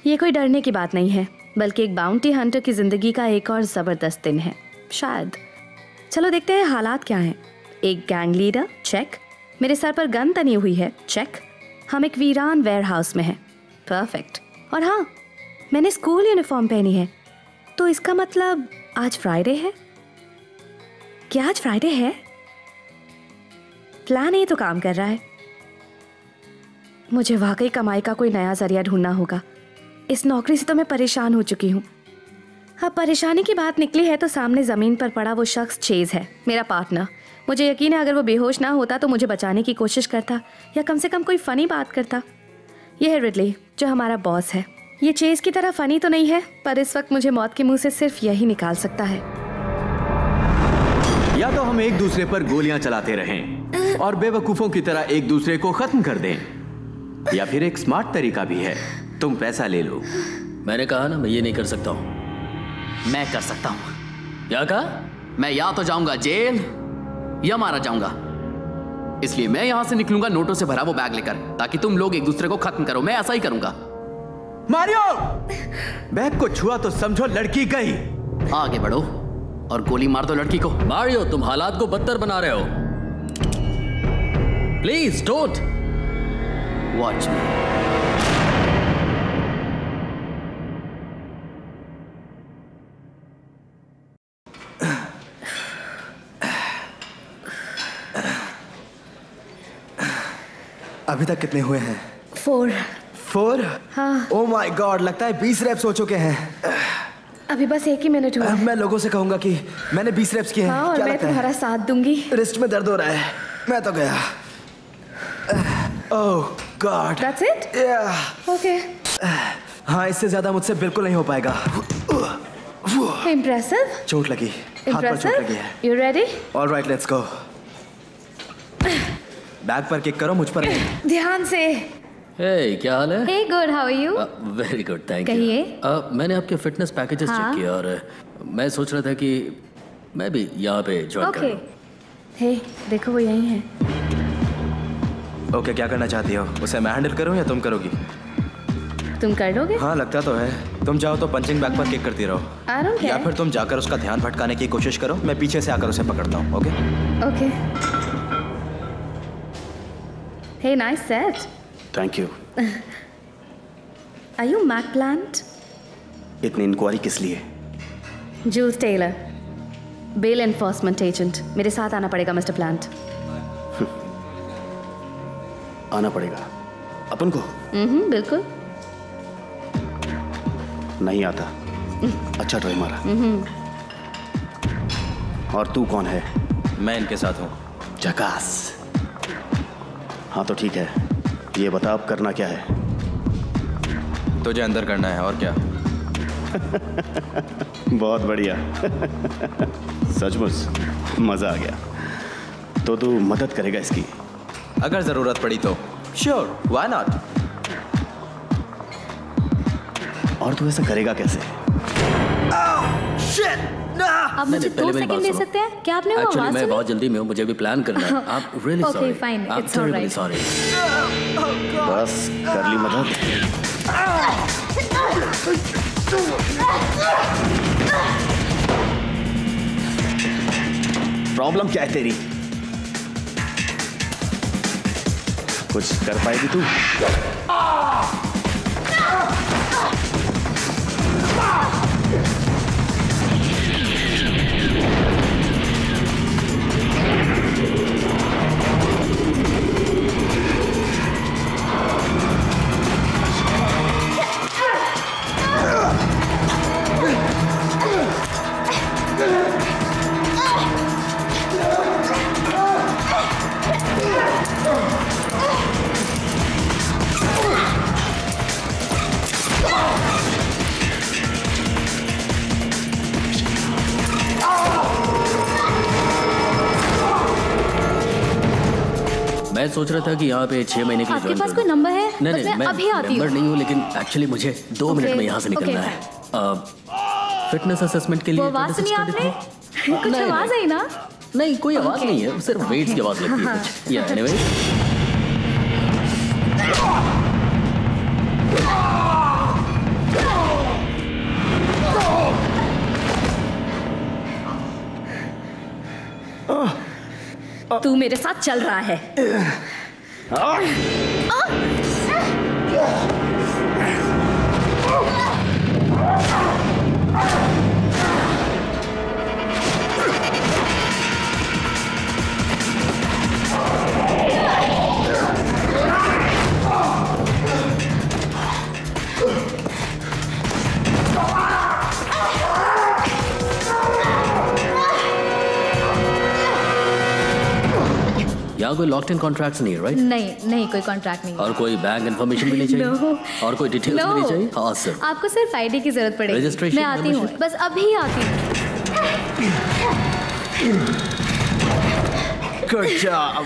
ये कोई डरने की बात नहीं है, बल्कि एक बाउंटी हंटर की जिंदगी का एक और जबरदस्त दिन है शायद। चलो देखते हैं हालात क्या हैं। एक गैंग लीडर, चेक। मेरे सर पर गन तनी हुई है, चेक। हम एक वीरान वेयरहाउस में हैं, परफेक्ट। और हाँ, मैंने स्कूल यूनिफॉर्म पहनी है, तो इसका मतलब आज फ्राइडे है। क्या आज फ्राइडे है? प्लान ही तो काम कर रहा है। मुझे वाकई कमाई का कोई नया जरिया ढूंढना होगा। इस नौकरी से तो मैं परेशान हो चुकी हूँ। अब परेशानी की बात निकली है तो सामने ज़मीन पर पड़ा वो शख्स चेज है, मेरा पार्टनर। मुझे यकीन है अगर वो बेहोश ना होता तो मुझे बचाने की कोशिश करता या कम से कम कोई फ़नी बात करता। ये है रिडली, जो हमारा बॉस है। ये चेज की तरह फ़नी तो नहीं है, पर इस वक्त मुझे मौत के मुंह से सिर्फ यही निकाल सकता है। या तो हम एक दूसरे पर गोलियां चलाते रहें और बेवकूफ़ों की तरह एक दूसरे को ख़त्म कर दें, या फिर एक स्मार्ट तरीका भी है, तुम पैसा ले लो। मैंने कहा ना मैं ये नहीं कर सकता हूँ। मैं कर सकता हूँ। क्या कहा? मैं या तो जाऊंगा जेल या मारा जाऊंगा, इसलिए मैं यहां से निकलूंगा नोटों से भरा वो बैग लेकर, ताकि तुम लोग एक दूसरे को खत्म करो। मैं ऐसा ही करूंगा। मारियो, बैग को छुआ तो समझो लड़की गई। आगे बढ़ो और गोली मार दो लड़की को। मारियो, तुम हालात को बदतर बना रहे हो। प्लीज डोंट वॉच मी। अभी तक कितने हुए हैं? 4। हाँ। ओह माय गॉड, लगता है 20 रेप्स हो चुके हैं। अभी बस 1 ही मिनट हुआ। मैं लोगों से कहूंगा कि मैंने 20 रेप्स किए हैं। हाँ, और क्या मैं तुम्हारा साथ दूंगी। रिस्ट में दर्द हो रहा है, मैं तो गया। ओह गॉड, दैट्स इट? ओके। हाँ, इससे ज्यादा मुझसे बिल्कुल नहीं हो पाएगा। इम्प्रेसिव। चोट लगी, हाथ पर चोट लगी है। You ready? Alright, let's go. Bag पर किक करो, मुझ पर नहीं। ध्यान से। हे, क्या हाल है? Hey, good, how are you? Very good, thank you. कहिए। मैंने आपके फिटनेस पैकेजेस चेक किए और मैं सोच रहा था कि मैं भी यहाँ पे ज्वाइन करूँ। हे, देखो वो यहीं है। ओके, क्या करना चाहती हो? उसे मैं हैंडल करूँ या तुम करोगी? तुम कर लोगे? हाँ, लगता तो है। तुम जाओ तो पंचिंग बैग पर किक करती रहो, या फिर तुम जाकर उसका ध्यान भटकाने की कोशिश करो, मैं पीछे से आकर उसे पकड़ता हूँ। Okay okay. Hey, nice set. Thank you. Are you Mac Plant? इतनी इंक्वायरी किस लिए? Jules Taylor, bail enforcement agent. मेरे साथ आना पड़ेगा मिस्टर प्लांट। आना पड़ेगा अपन को? बिल्कुल। नहीं आता। अच्छा ट्राई मारा। और तू कौन है? मैं इनके साथ हूँ। जकास। हाँ तो ठीक है, ये बता अब करना क्या है? तुझे अंदर करना है, और क्या? बहुत बढ़िया। सचमुच मजा आ गया। तो तू मदद करेगा इसकी? अगर जरूरत पड़ी तो श्योर, व्हाई नॉट। और तू ऐसा करेगा कैसे? आप मुझे 2 सेकंड दे सकते हैं? क्या आपने वो आवाज सुनी? मैं बहुत जल्दी में हूँ, मुझे भी प्लान करना है। आप really sorry. Okay fine, it's alright. Sorry. बस कर ली मदद। प्रॉब्लम क्या है तेरी? कुछ कर पाएगी तू? मैं सोच रहा था कि यहाँ पे 6 महीने के लिए आपके पास कोई नंबर है? नहीं, मैं अभी आती नंबर नहीं हूँ, लेकिन एक्चुअली मुझे 2 मिनट में यहाँ से निकलना है। फिटनेस असेसमेंट के लिए। वो आवाज सुनी आपने? कुछ आवाज आई ना? नहीं, कोई आवाज नहीं है, सिर्फ वेट्स की आवाज लगती है कुछ। या एनीवे, तू मेरे साथ चल रहा है। यहाँ कोई लॉक्ड इन कॉन्ट्रैक्ट्स नहीं है, राइट? नहीं कोई कॉन्ट्रैक्ट नहीं है। और कोई बैंक इन्फॉर्मेशन भी नहीं चाहिए? No. और कोई डिटेल्स भी नहीं चाहिए? हाँ सर। आपको सिर्फ आईडी की जरूरत पड़ेगी। Registration, मैं आती हूँ, बस अभी आती हूँ। Good job.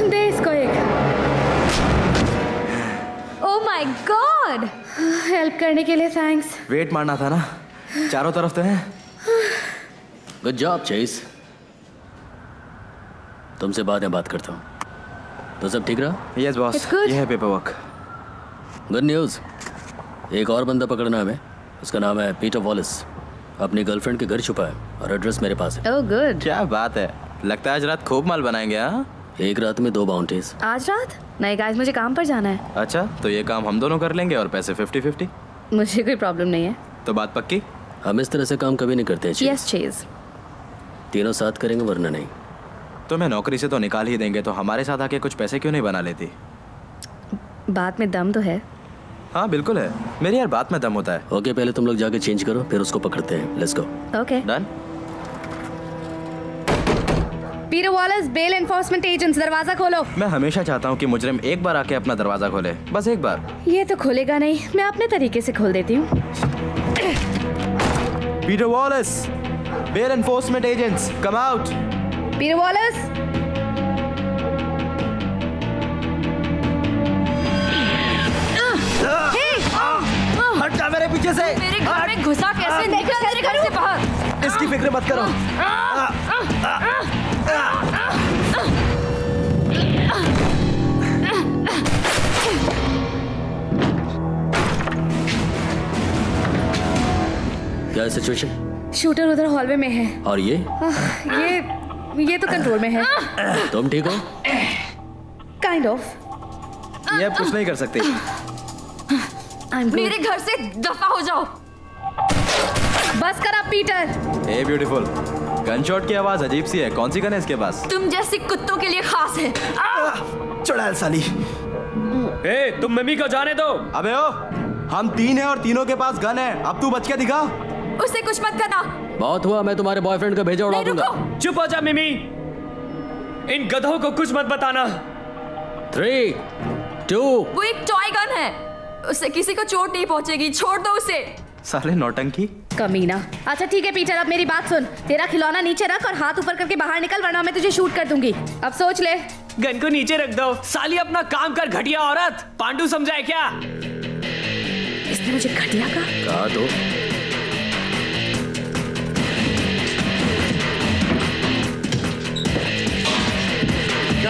दे इसको एक। ओह माय गॉड, हेल्प करने के लिए थैंक्स। वेट मारना था ना, चारों तरफ तो है। Good job Chase. तुमसे बाद में बात करता हूँ। तो सब ठीक रहा? Yes boss, It's good. ये है पेपर वर्क। गुड न्यूज़, एक और बंदा पकड़ना है हमें। उसका नाम है पीटर वॉलिस। अपनी गर्लफ्रेंड के घर छुपा है और एड्रेस मेरे पास है। Oh good. क्या बात है, लगता है आज रात खूब माल बनाएंगे। हाँ, एक रात में 2 बाउंटीज। आज रात? नहीं गाइस, मुझे काम पर जाना है। अच्छा तो ये काम हम दोनों कर लेंगे और पैसे 50-50। मुझे कोई प्रॉब्लम नहीं है। तो बात पक्की? हम इस तरह से काम कभी नहीं करते। Yes chase. तीनों साथ करेंगे वरना नहीं। तो मैं नौकरी से तो निकाल ही देंगे, तो हमारे साथ आके कुछ पैसे क्यों नहीं बना लेती? बात में दम तो है। हाँ बिल्कुल है, मेरी यार बात में दम होता है। ओके, पहले तुम लोग जाके चेंज करो, फिर उसको पकड़ते हैं। Let's go. Okay done. Peter Wallis, bail enforcement agents, दरवाजा खोलो। मैं हमेशा चाहता हूँ कि मुजरिम एक बार आके अपना दरवाजा खोले, बस एक बार। ये तो खोलेगा नहीं, मैं अपने तरीके से खोल देती हूँ। Peter Wallis, bail enforcement agents, come out. Peter Wallis. हट जा मेरे पीछे से। मेरे घर में घुसा कैसे? निकल मेरे घर से बाहर। इसकी फिक्र मत करो। क्या है सिचुएशन? शूटर उधर हॉलवे में है। और ये ये तो कंट्रोल में है। तुम ठीक हो? Kind of. ये अब कुछ नहीं कर सकते। मेरे घर से दफा हो जाओ। बस कर अब Peter. Hey beautiful, gun shot की आवाज अजीब सी है। कौन सी गन है इसके पास? तुम जैसे कुत्तों के लिए खास है। चुड़ैल साली। ए, तुम मम्मी को जाने दो। अबे ओ, हम 3 हैं और तीनों के पास गन है। अब तू बच के दिखा। उसे कुछ मत करना। बहुत हुआ, मैं तुम्हारे बॉयफ्रेंड का भेजा उड़ा दूंगा। चुप हो जा मिमी, इन गधों को कुछ मत बताना। 3, 2। वो एक टॉय गन है, उससे किसी को चोट नहीं पहुंचेगी। छोड़ दो उसे। साले नौटंकी। कमीना। अच्छा ठीक है पीटर, अब मेरी बात सुन। तेरा खिलौना नीचे रख और हाथ ऊपर करके बाहर निकल, वरना मैं तुझे शूट कर दूंगी। अब सोच ले। गन को नीचे रख दो। साली अपना काम कर, घटिया औरत। पांडु समझाए क्या? इसने मुझे घटिया कहा तो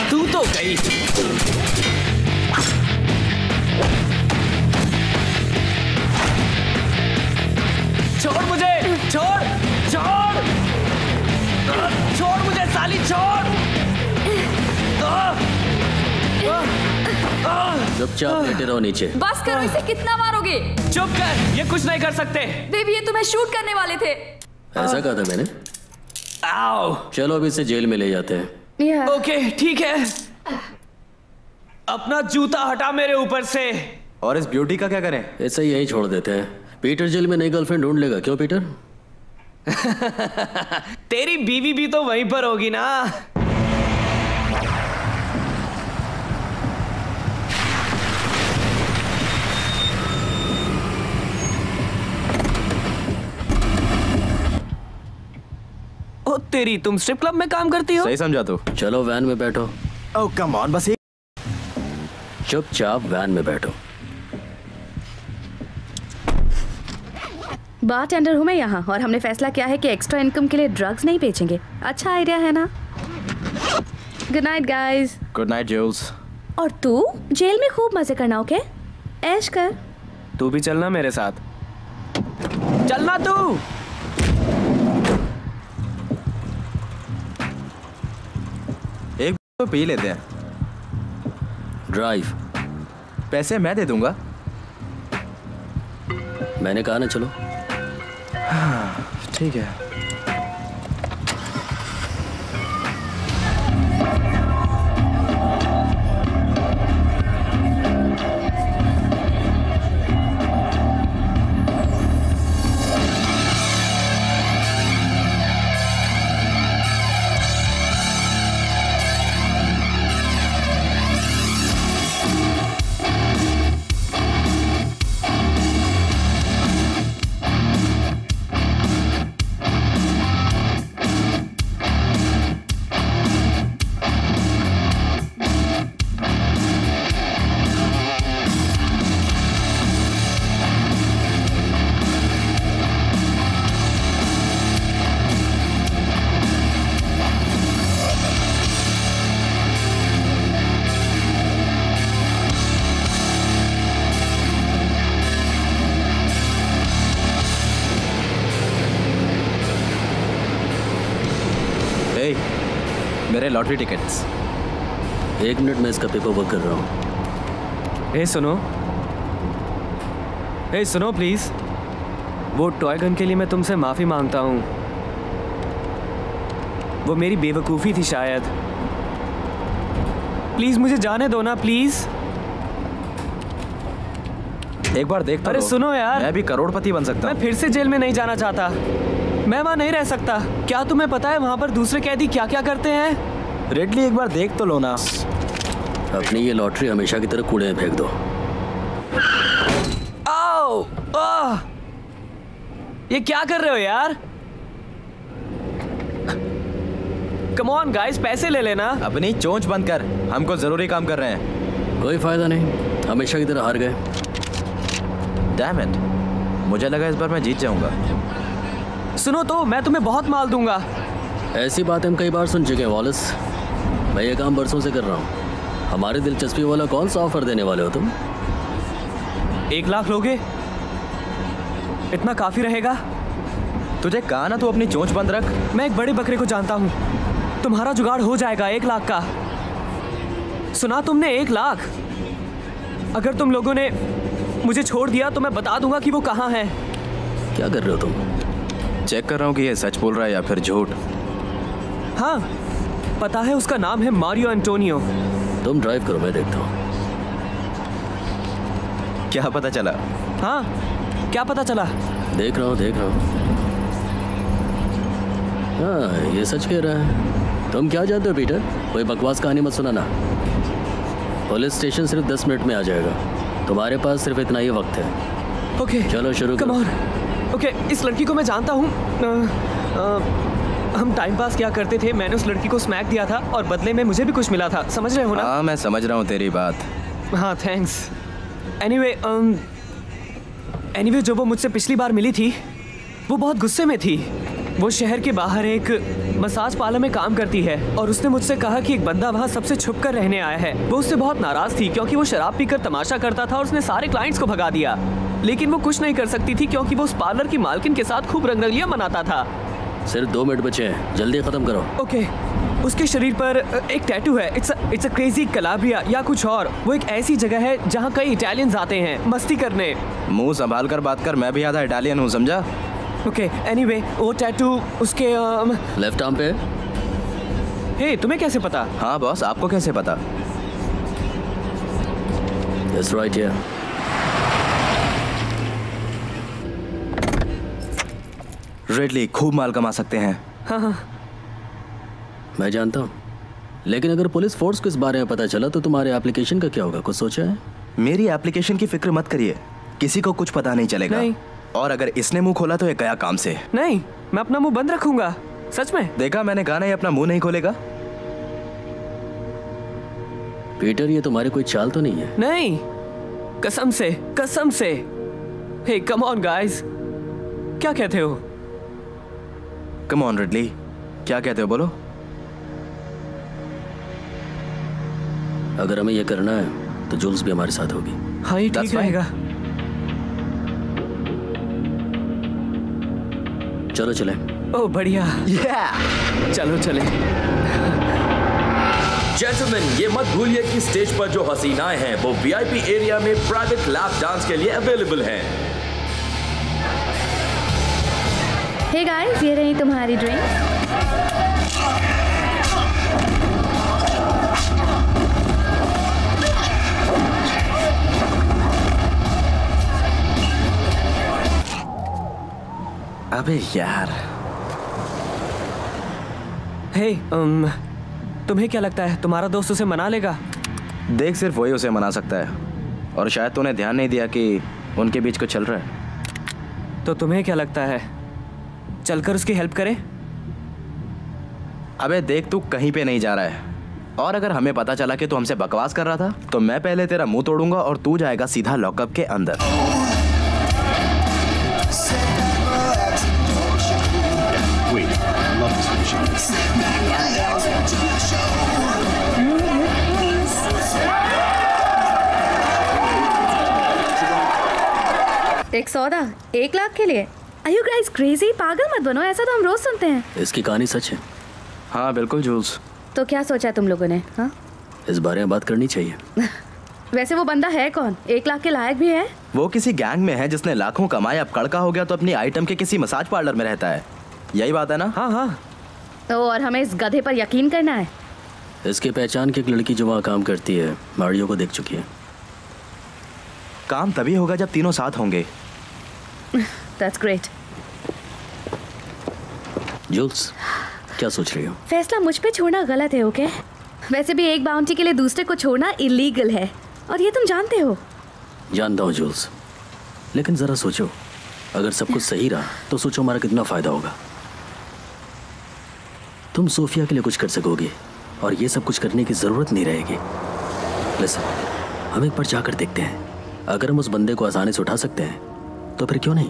तू तो गई। छोड़ मुझे, छोड़ छोड़ छोड़ मुझे साली, छोड़। चुपचाप लेटे रहो नीचे। बस करो, इसे कितना मारोगे? चुप कर, ये कुछ नहीं कर सकते। बेबी, ये तुम्हें शूट करने वाले थे। ऐसा कहा था मैंने। आओ। चलो अभी इसे जेल में ले जाते हैं। ओके ठीक है। अपना जूता हटा मेरे ऊपर से। और इस ब्यूटी का क्या करें? ऐसे यही छोड़ देते हैं। पीटर जेल में नई गर्लफ्रेंड ढूंढ लेगा। क्यों पीटर? तेरी बीवी भी तो वहीं पर होगी ना। ओ तेरी, तुम स्ट्रिप क्लब में काम करती हो? सही समझा तू। चलो वैन में बैठो। ओह कम ऑन, बस एक। चुपचाप वैन में बैठो। बारटेंडर हूँ मैं यहाँ, और हमने फैसला किया है कि एक्स्ट्रा इनकम के लिए ड्रग्स नहीं बेचेंगे। अच्छा आइडिया है ना? Good night guys. Good night Jules. और तू जेल में खूब मजे करना, ओके? ऐश कर। तू भी चलना मेरे साथ। चलना तू। तो पी लेते हैं। ड्राइव। पैसे मैं दे दूंगा। मैंने कहा ना चलो। ठीक है। मेरे लॉटरी टिकट्स। 1 मिनट में इसका पेपर वर्क कर रहा हूँ। ए सुनो प्लीज। वो टॉय गन के लिए मैं तुमसे माफी मांगता हूँ। वो मेरी बेवकूफ़ी थी शायद। प्लीज मुझे जाने दो ना प्लीज। एक बार देख तो अरे लो। सुनो यार, मैं भी करोड़पति बन सकता हूँ। मैं फिर से जेल में नहीं जाना चाहता। मैं वहाँ नहीं रह सकता। क्या तुम्हें पता है वहाँ पर दूसरे कैदी क्या क्या करते हैं? रेडली एक बार देख तो लो ना। अपनी ये लॉटरी हमेशा की तरह कूड़े में फेंक दो। आओ! आह! ये क्या कर रहे हो यार? कम ऑन गाइस, पैसे ले लेना। अपनी चोंच बंद कर, हमको जरूरी काम कर रहे हैं। कोई फायदा नहीं, हमेशा की तरह हार गए। डैम इट, मुझे लगा इस बार मैं जीत जाऊंगा। सुनो तो, मैं तुम्हें बहुत माल दूंगा। ऐसी बात हम कई बार सुन चुके हैं वॉलिस। मैं ये काम बरसों से कर रहा हूँ। हमारी दिलचस्पी वाला कौन सा ऑफर देने वाले हो तुम? 1 लाख लोगे? इतना काफी रहेगा? तुझे कहा ना तू अपनी चोंच बंद रख। मैं एक बड़े बकरे को जानता हूँ। तुम्हारा जुगाड़ हो जाएगा 1 लाख का। सुना तुमने? 1 लाख। अगर तुम लोगों ने मुझे छोड़ दिया तो मैं बता दूंगा कि वो कहाँ है। क्या कर रहे हो तुम? चेक कर रहा हूँ कि ये सच बोल रहा है या फिर झूठ। हाँ, पता है उसका नाम है मारियो एंटोनियो। तुम ड्राइव करो, मैं देखता हूँ। क्या पता चला? हाँ, क्या पता चला? देख रहा हूँ। हाँ, ये सच कह रहा है। तुम क्या जानते हो पीटर? कोई बकवास कहानी मत सुनाना। पुलिस स्टेशन सिर्फ 10 मिनट में आ जाएगा। तुम्हारे पास सिर्फ इतना ही वक्त है। ओके, चलो शुरू कम करो। ऑन। ओके, इस लड़की को मैं जानता हूँ। हम टाइम पास क्या करते थे। मैंने उस लड़की को स्मैक दिया था और बदले में मुझे भी कुछ मिला था। समझ रहे हो ना? हाँ, मैं समझ रहा हूँ तेरी बात। हाँ, थैंक्स। एनीवे जो वो मुझसे पिछली बार मिली थी वो बहुत गुस्से में थी। वो शहर के बाहर एक मसाज पार्लर में काम करती है और उसने मुझसे कहा कि एक बंदा वहाँ सबसे छुप कर रहने आया है। वो उससे बहुत नाराज थी क्योंकि वो शराब पीकर तमाशा करता था और उसने सारे क्लाइंट्स को भगा दिया। लेकिन वो कुछ नहीं कर सकती थी क्योंकि वो उस पार्लर की मालकिन के साथ खूब रंगरलियां मनाता था। सिर्फ 2 मिनट बचे हैं, जल्दी खत्म करो। ओके, उसके शरीर पर एक टैटू है। इट्स अ क्रेजी कलाब्रिया या कुछ और। वो एक ऐसी जगह है जहाँ कई इटालियंस आते हैं मस्ती करने। मुंह संभाल कर बात कर, मैं भी आधा इटालियन हूँ, समझा? ओके, एनीवे वो टैटू उसके लेफ्ट आर्म पे। हे, तुम्हें कैसे पता? हाँ बॉस, आपको कैसे पता? That's right here. रेडली खूब माल कमा सकते हैं। हाँ, मैं जानता हूँ, लेकिन अगर पुलिस फोर्स को इस बारे में पता चला तो तुम्हारे एप्लीकेशन का क्या होगा? कुछ सोचा है? मेरी एप्लीकेशन की फिक्र मत करिए, किसी को कुछ पता नहीं चलेगा। नहीं। और अगर इसने मुंह खोला तो ये गया काम से। नहीं, मैं अपना मुंह बंद रखूंगा। सच में। देखा, मैंने कहा ना ये अपना मुंह नहीं खोलेगा। पीटर, ये तुम्हारी कोई चाल तो नहीं है? नहीं, कसम से, कसम से। हे, कम ऑन गाइस, क्या कहते हो? कम ऑन रेडली, क्या कहते हो, बोलो। अगर हमें ये करना है तो जूल्स भी हमारे साथ होगी। हाँ, ये That's ठीक fine. रहेगा। चलो चले। ओह बढ़िया। चलो चले। जेंटलमैन, ये मत भूलिए कि स्टेज पर जो हसीनाएं हैं वो वीआईपी एरिया में प्राइवेट लैप डांस के लिए अवेलेबल हैं। हे गाइस, ये रही तुम्हारी ड्रिंक। अबे यार। हे तुम्हें क्या लगता है तुम्हारा दोस्त उसे मना लेगा? देख, सिर्फ वही उसे मना सकता है और शायद तूने ध्यान नहीं दिया कि उनके बीच कुछ चल रहा है। तो तुम्हें क्या लगता है चलकर उसकी हेल्प करें? अबे देख, तू कहीं पे नहीं जा रहा है और अगर हमें पता चला कि तू हमसे बकवास कर रहा था तो मैं पहले तेरा मुंह तोड़ूंगा और तू जाएगा सीधा लॉकअप के अंदर। एक सौदा 1 लाख के लिए? Are you guys crazy? पागल मत बनो, ऐसा तो हम रोज सुनते हैं। इसकी कहानी सच है? हाँ बिल्कुल जूल्स। तो क्या सोचा तुम लोगों ने? हाँ, इस बारे में बात करनी चाहिए। वैसे वो बंदा है कौन? 1 लाख के लायक भी है? वो किसी गैंग में है जिसने लाखों कमाए, अब कड़का हो गया तो अपनी आइटम के किसी मसाज पार्लर में रहता है। यही बात है ना? हाँ हाँ। तो और हमें इस गधे पर यकीन करना है? इसकी पहचान की एक लड़की जो वहाँ काम करती है, मारियो को देख चुकी है। काम तभी होगा जब तीनों साथ होंगे। That's great. जूल्स, क्या सोच रही हो? फैसला मुझ पे छोड़ना गलत है, ओके? वैसे भी एक बाउंटी के लिए दूसरे को छोड़ना इलीगल है और ये तुम जानते हो। जानता हूँ जूल्स, लेकिन जरा सोचो, अगर सब कुछ सही रहा तो सोचो हमारा कितना फायदा होगा। तुम सोफिया के लिए कुछ कर सकोगे और ये सब कुछ करने की जरूरत नहीं रहेगी। लिसन, हम एक बार जाकर देखते हैं। अगर हम उस बंदे को आसानी से उठा सकते हैं तो फिर क्यों नहीं?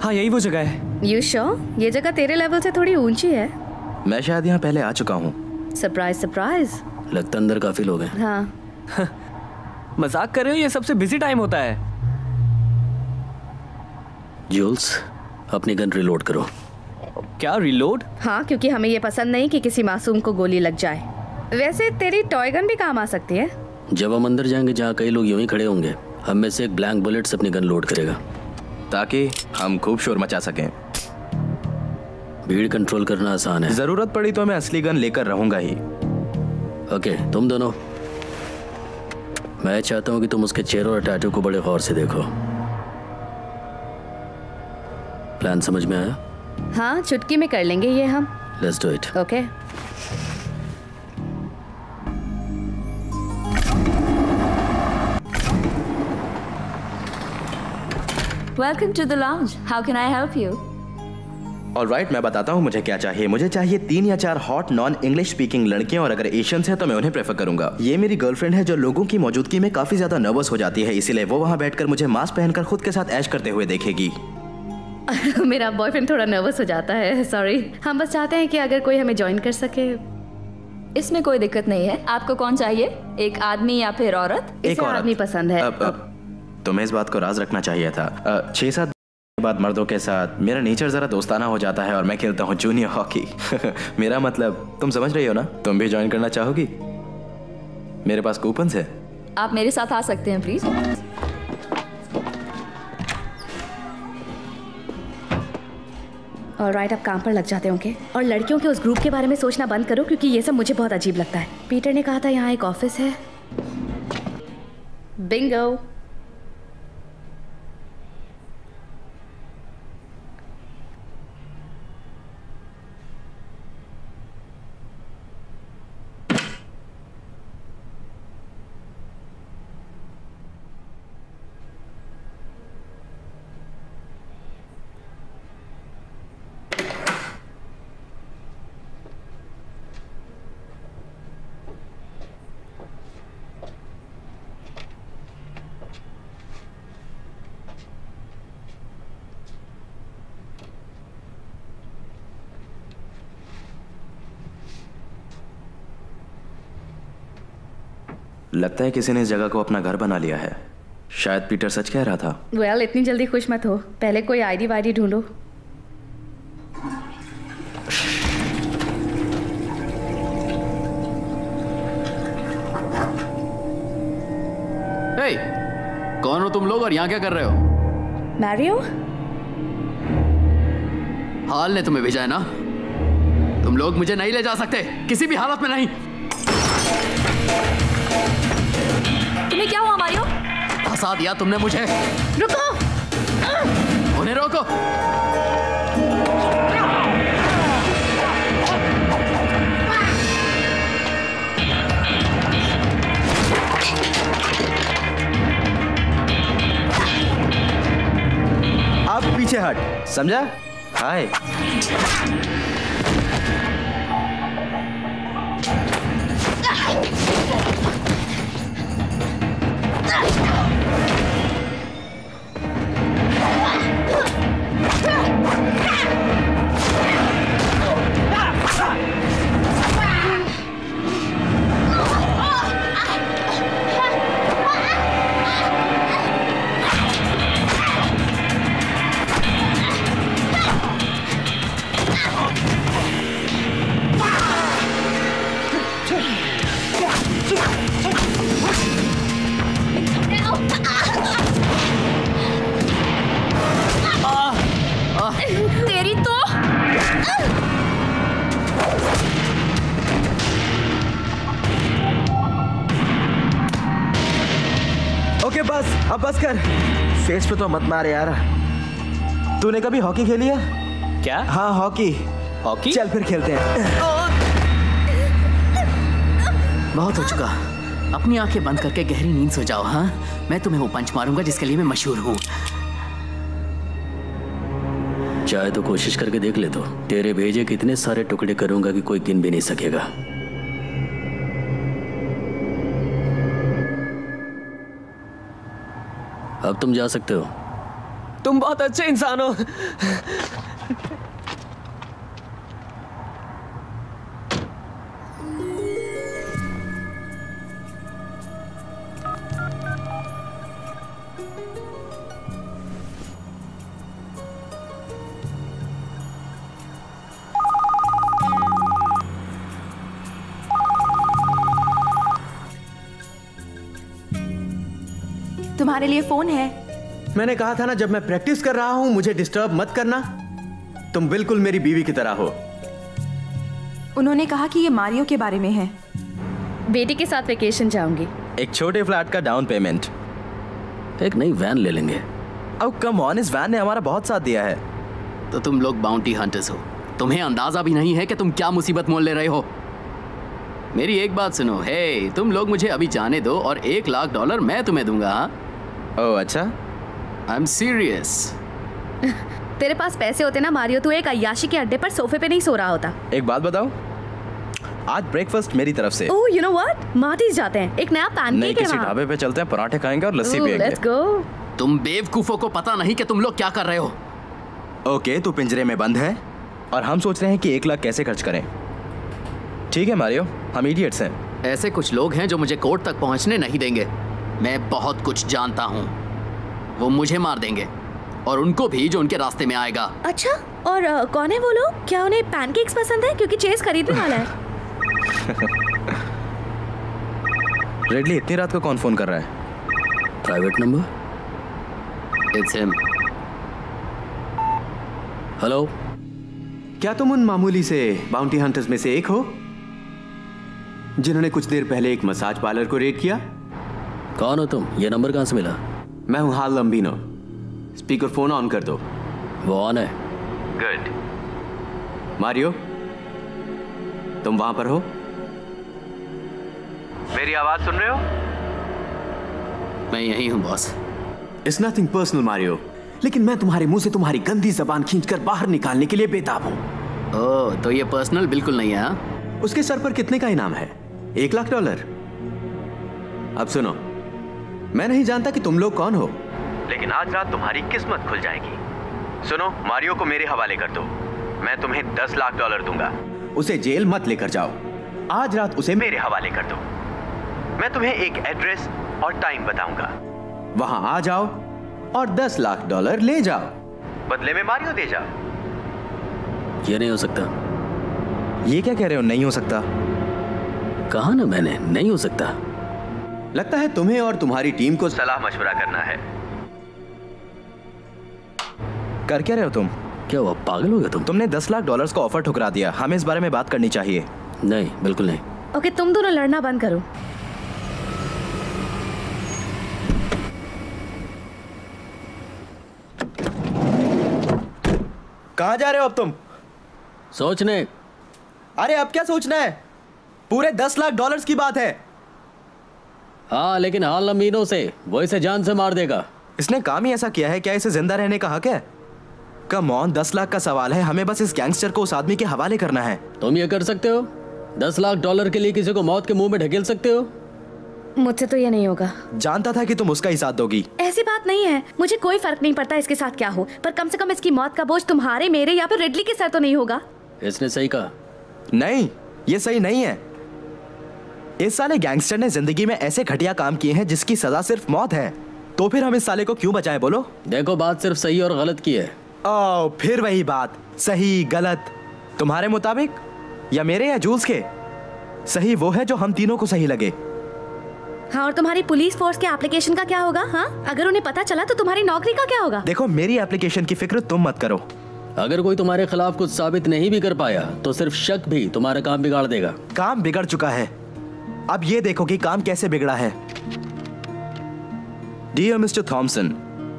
हाँ, यही वो जगह है। You sure? ये जगह तेरे लेवल से थोड़ी ऊंची है। मैं शायद यहाँ पहले आ चुका हूँ। Surprise surprise. लगता अंदर काफी लोग हैं। हाँ। मजाक कर रहे हो? ये सबसे बिजी टाइम होता है। जूल्स, अपनी गन रिलोड करो। क्या रिलोड? हाँ, क्योंकि हमें ये पसंद नहीं कि किसी मासूम को गोली लग जाए। वैसे तेरी टॉय गन भी काम आ सकती है। जब हम अंदर जाएंगे जहाँ कई लोग यूं ही खड़े होंगे, हम में से एक ब्लैंक बुलेट से अपनी गन लोड करेगा ताकि हम खूब शोर मचा सकें। भीड़ कंट्रोल करना आसान है। जरूरत पड़ी तो मैं असली गन लेकर रहूंगा ही। ओके, तुम दोनों, मैं चाहता हूँ कि तुम उसके चेहरे और टैटू को बड़े गौर से देखो। प्लान समझ में आया? हाँ, चुटकी में कर लेंगे ये हम। Let's do it. Okay. Welcome to the lounge. How can I help you? Alright, मैं बताता हूँ मुझे क्या चाहिए। मुझे चाहिए 3 या 4 हॉट नॉन इंग्लिश स्पीकिंग लड़कियां और अगर एशियंस हैं तो मैं उन्हें प्रेफर करूंगा। ये मेरी गर्लफ्रेंड है जो लोगों की मौजूदगी में काफी ज्यादा नर्वस हो जाती है, इसीलिए वो वहाँ बैठकर मुझे मास्क पहनकर खुद के साथ ऐश करते हुए देखेगी। मेरा बॉयफ्रेंड थोड़ा नर्वस हो जाता है, सॉरी। हम बस चाहते हैं कि अगर कोई हमें ज्वाइन कर सके। इसमें कोई दिक्कत नहीं है। आपको कौन चाहिए, एक आदमी या फिर औरत? इसे आदमी पसंद है। तुम्हें इस बात को राज रखना चाहिए था। 6-7 बाद मर्दों के साथ मेरा नेचर जरा दोस्ताना हो जाता है और मैं खेलता हूँ जूनियर हॉकी। मेरा मतलब तुम समझ रही हो ना? तुम भी ज्वाइन करना चाहोगी? मेरे पास कूपन्स है। आप मेरे साथ आ सकते हैं प्लीज। ऑलराइट, अब काम पर लग जाते होंगे और लड़कियों के उस ग्रुप के बारे में सोचना बंद करो क्योंकि ये सब मुझे बहुत अजीब लगता है। पीटर ने कहा था यहाँ एक ऑफिस है। बिंगो। लगता है किसी ने इस जगह को अपना घर बना लिया है। शायद पीटर सच कह रहा था। वेल, इतनी जल्दी खुश मत हो, पहले कोई आईडी वाईडी ढूंढो। हे, कौन हो तुम लोग और यहाँ क्या कर रहे हो? मैरियो? हाल ने तुम्हें भेजा है ना? तुम लोग मुझे नहीं ले जा सकते, किसी भी हालत में नहीं। तुम्हें क्या हुआ मारियो? फंसा दिया तुमने मुझे। रुको! उन्हें रोको। अब पीछे हट, समझा? हाय। तेरी तो ओके बस, अब बस कर। फेस पे तो मत मार यार। तूने कभी हॉकी खेली है? क्या? हाँ, हॉकी। हॉकी? चल फिर खेलते हैं। बहुत हो चुका, अपनी आंखें बंद करके गहरी नींद सो जाओ। हाँ, मैं तुम्हें वो पंच मारूंगा जिसके लिए मैं मशहूर हूँ। चाहे तो कोशिश करके देख ले। तो तेरे भेजे कितने सारे टुकड़े करूंगा कि कोई गिन भी नहीं सकेगा। अब तुम जा सकते हो। तुम बहुत अच्छे इंसान हो। तुम्हारे लिए फोन है। मैंने कहा था ना, जब मैं प्रैक्टिस कर रहा हूं मुझे डिस्टर्ब मत करना। तुम बिल्कुल मेरी बीवी की तरह हो। उन्होंने कहा कि ये मारियो के बारे में है। बेटी के साथ वेकेशन जाऊंगी। एक छोटे फ्लैट का डाउन पेमेंट। एक नई वैन ले लेंगे। अब कम ऑन, इस वैन ने हमारा बहुत साथ दिया है। तो तुम लोग बाउंटी हंटर्स हो, तुम्हें अंदाजा भी नहीं है कि तुम क्या मुसीबत मोल ले रहे हो। मेरी एक बात सुनो, हे, तुम लोग मुझे अभी जाने दो और $1,00,000 मैं तुम्हें दूंगा। हाँ? ओह अच्छा। I am serious. तेरे पास पैसे होते ना मारियो, तू एक अय्याशी के अड्डे पर सोफे पे नहीं सो रहा होता। एक बात बताओ, आज ब्रेकफास्ट मेरी तरफ से। ओह, यू नो व्हाट, मार्टीज जाते हैं, एक नया पैनकेक है किसी वहाँ। ढाबे पे चलते हैं, पराठे खाएंगे और लस्सी पिएंगे। Let's go. तुम बेवकूफों को पता नहीं कि तुम लोग क्या कर रहे हो। ओके, तू पिंजरे में बंद है और हम सोच रहे हैं कि 1,00,000 कैसे खर्च करें। ठीक है मारियो, हम इडियट्स हैं। ऐसे कुछ लोग हैं जो मुझे कोर्ट तक पहुंचने नहीं देंगे। मैं बहुत कुछ जानता हूँ। वो मुझे मार देंगे और उनको भी जो उनके रास्ते में आएगा। अच्छा, और कौन है वो लोग? क्या उन्हें पैनकेक्स पसंद है? क्योंकि चेस खरीदने वाला है। रेडली, इतनी रात को कौन फोन कर रहा है? Private number. It's him. Hello. क्या तुम उन मामूली से बाउंटी हंटर्स में से एक हो जिन्होंने कुछ देर पहले एक मसाज पार्लर को रेड किया? कौन हो तुम? ये नंबर कहाँ से मिला? मैं हूं हाल लंबीनो। स्पीकर फोन ऑन कर दो। वो ऑन है। गुड। मारियो, तुम वहां पर हो? मेरी आवाज सुन रहे हो? मैं यही हूँ boss. It's nothing personal Mario, लेकिन मैं तुम्हारे मुंह से तुम्हारी गंदी जबान खींचकर बाहर निकालने के लिए बेताब हूं। ओह, तो ये पर्सनल बिल्कुल नहीं है। हाँ? उसके सर पर कितने का इनाम है? $1,00,000। अब सुनो, मैं नहीं जानता कि तुम लोग कौन हो, लेकिन आज रात तुम्हारी किस्मत खुल जाएगी। सुनो, मारियो को मेरे हवाले कर दो। मैं तुम्हें $10,00,000 दूंगा। उसे जेल मत लेकर जाओ, आज रात उसे मेरे हवाले कर दो। मैं तुम्हें एक एड्रेस और टाइम बताऊंगा। वहां आ जाओ और 10 लाख डॉलर ले जाओ, बदले में मारियो दे जाओ। ये नहीं हो सकता। ये क्या कह रहे हो, नहीं हो सकता? कहा ना मैंने, नहीं हो सकता। लगता है तुम्हें और तुम्हारी टीम को सलाह मशवरा करना है। कर क्या रहे हो तुम? क्या हुआ, पागल हो गए तुम? तुमने 10 लाख डॉलर्स का ऑफर ठुकरा दिया। हमें इस बारे में बात करनी चाहिए। नहीं, बिल्कुल नहीं। ओके, तुम दोनों लड़ना बंद करो। कहाँ जा रहे हो अब तुम? सोचने। अरे अब क्या सोचना है? पूरे 10 लाख डॉलर्स की बात है। हाँ, लेकिन हाल अमीनों से वो इसे जान से मार देगा। इसने काम ही ऐसा किया है, क्या इसे जिंदा रहने का हक है? कम ऑन, 10 लाख का सवाल है, हमें बस इस गैंगस्टर को उस आदमी के हवाले करना है। तुम ये कर सकते हो? 10 लाख डॉलर के लिए किसी को मौत के मुंह में ढकेल सकते हो? मुझसे तो ये नहीं होगा। जानता था कि तुम उसका ही साथ दोगी। ऐसी बात नहीं है, मुझे कोई फर्क नहीं पड़ता इसके साथ क्या हो, पर कम से कम इसकी मौत का बोझ तुम्हारे, मेरे या फिर रिडली के सर तो नहीं होगा। इसने सही कहा। नहीं, ये सही नहीं है। इस साले गैंगस्टर ने जिंदगी में ऐसे घटिया काम किए हैं जिसकी सजा सिर्फ मौत है, तो फिर हम इस साले को क्यों बचाएं? बोलो। देखो, बात सिर्फ सही और गलत की है। ओ, फिर वही बात, सही गलत तुम्हारे मुताबिक या मेरे या जूल्स के? सही वो है जो हम तीनों को सही लगे। हाँ, और तुम्हारी पुलिस फोर्स के एप्लीकेशन का क्या होगा? हाँ, अगर उन्हें पता चला तो तुम्हारी नौकरी का क्या होगा? देखो, मेरी एप्लीकेशन की फिक्र तुम मत करो। अगर कोई तुम्हारे खिलाफ कुछ साबित नहीं भी कर पाया तो सिर्फ शक भी तुम्हारा काम बिगाड़ देगा। काम बिगड़ चुका है, अब ये देखो कि काम कैसे बिगड़ा है। Dear mister Thomson,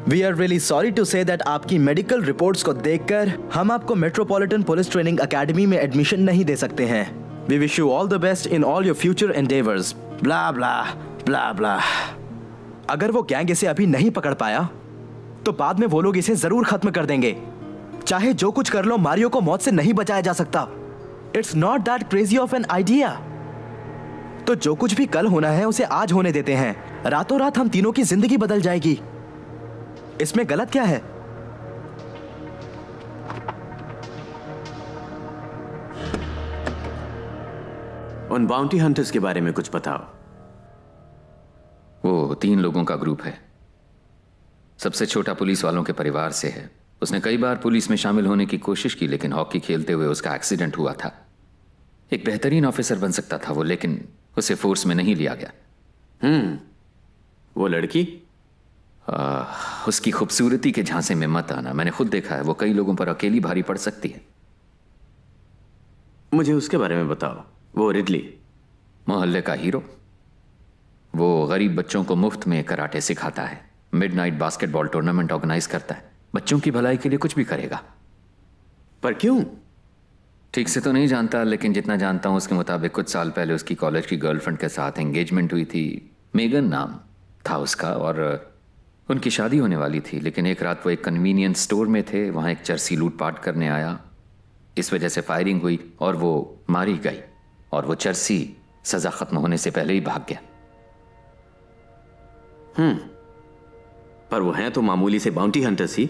we are really sorry to say that आपकी मेडिकल रिपोर्ट्स को देखकर हम आपको मेट्रोपॉलिटन पुलिस ट्रेनिंग एकेडमी में एडमिशन नहीं दे सकते हैं। We wish you all the best in all your future endeavours. Blah blah blah blah. अगर वो गैंग इसे अभी नहीं पकड़ पाया तो बाद में वो लोग इसे जरूर खत्म कर देंगे। चाहे जो कुछ कर लो, मारियो को मौत से नहीं बचाया जा सकता। It's not that crazy of an idea. तो जो कुछ भी कल होना है उसे आज होने देते हैं। रातों रात हम तीनों की जिंदगी बदल जाएगी। इसमें गलत क्या है? उन बाउंटी हंटर्स के बारे में कुछ बताओ। वो 3 लोगों का ग्रुप है। सबसे छोटा पुलिस वालों के परिवार से है। उसने कई बार पुलिस में शामिल होने की कोशिश की, लेकिन हॉकी खेलते हुए उसका एक्सीडेंट हुआ था। एक बेहतरीन ऑफिसर बन सकता था वो, लेकिन उसे फोर्स में नहीं लिया गया। वो लड़की? उसकी खूबसूरती के झांसे में मत आना। मैंने खुद देखा है, वो कई लोगों पर अकेली भारी पड़ सकती है। मुझे उसके बारे में बताओ। वो रिडली मोहल्ले का हीरो। वो गरीब बच्चों को मुफ्त में कराटे सिखाता है, मिडनाइट बास्केटबॉल टूर्नामेंट ऑर्गेनाइज करता है, बच्चों की भलाई के लिए कुछ भी करेगा। पर क्यों? ठीक से तो नहीं जानता, लेकिन जितना जानता हूं उसके मुताबिक कुछ साल पहले उसकी कॉलेज की गर्लफ्रेंड के साथ एंगेजमेंट हुई थी। मेगन नाम था उसका, और उनकी शादी होने वाली थी। लेकिन एक रात वो एक कन्वीनियंस स्टोर में थे, वहाँ एक चर्सी लूटपाट करने आया। इस वजह से फायरिंग हुई और वो मारी गई, और वो चर्सी सजा खत्म होने से पहले ही भाग गया। पर वो हैं तो मामूली से बाउंटी हंटर्स ही।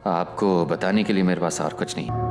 आपको बताने के लिए मेरे पास और कुछ नहीं।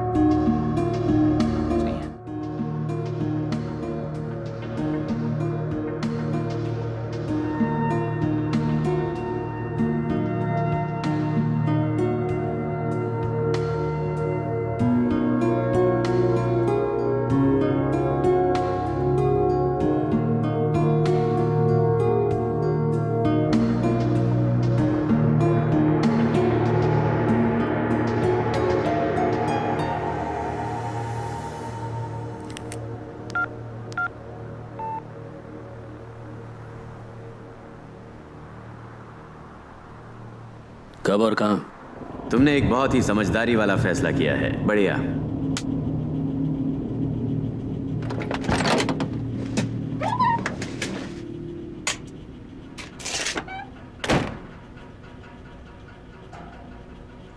कब और कहाँ? तुमने एक बहुत ही समझदारी वाला फैसला किया है। बढ़िया।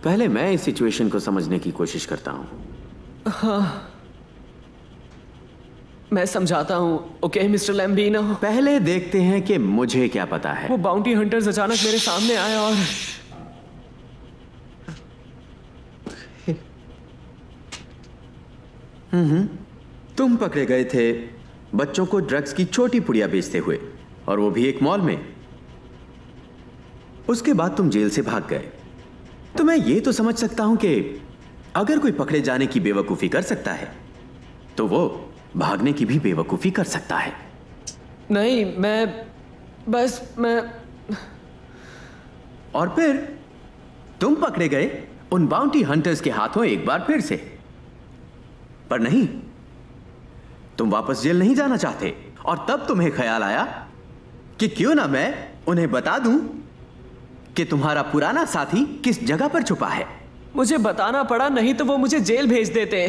पहले मैं इस सिचुएशन को समझने की कोशिश करता हूं। हाँ, मैं समझाता हूँ। Okay mister Lambino. पहले देखते हैं कि मुझे क्या पता है। वो बाउंटी हंटर्स अचानक मेरे सामने आए और तुम पकड़े गए थे बच्चों को ड्रग्स की छोटी पुड़िया बेचते हुए, और वो भी एक मॉल में। उसके बाद तुम जेल से भाग गए। तो मैं ये तो समझ सकता हूं कि अगर कोई पकड़े जाने की बेवकूफी कर सकता है तो वो भागने की भी बेवकूफी कर सकता है। नहीं, मैं और फिर तुम पकड़े गए उन बाउंटी हंटर्स के हाथों एक बार फिर से। पर नहीं, तुम वापस जेल नहीं जाना चाहते। और तब तुम्हें ख्याल आया कि क्यों ना मैं उन्हें बता दूं कि तुम्हारा पुराना साथी किस जगह पर छुपा है। मुझे बताना पड़ा, नहीं तो वो मुझे जेल भेज देते।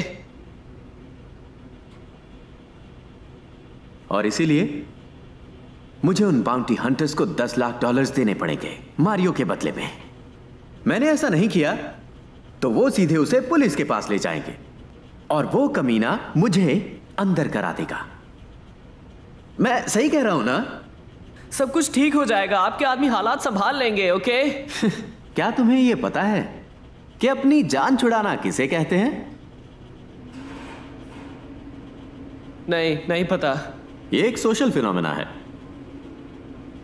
और इसीलिए मुझे उन बाउंटी हंटर्स को $10 लाख देने पड़ेंगे मारियो के बदले में। मैंने ऐसा नहीं किया तो वो सीधे उसे पुलिस के पास ले जाएंगे और वो कमीना मुझे अंदर करा देगा। मैं सही कह रहा हूं ना? सब कुछ ठीक हो जाएगा, आपके आदमी हालात संभाल लेंगे, ओके? क्या तुम्हें यह पता है कि अपनी जान छुड़ाना किसे कहते हैं? नहीं पता। ये एक सोशल फिनोमेना है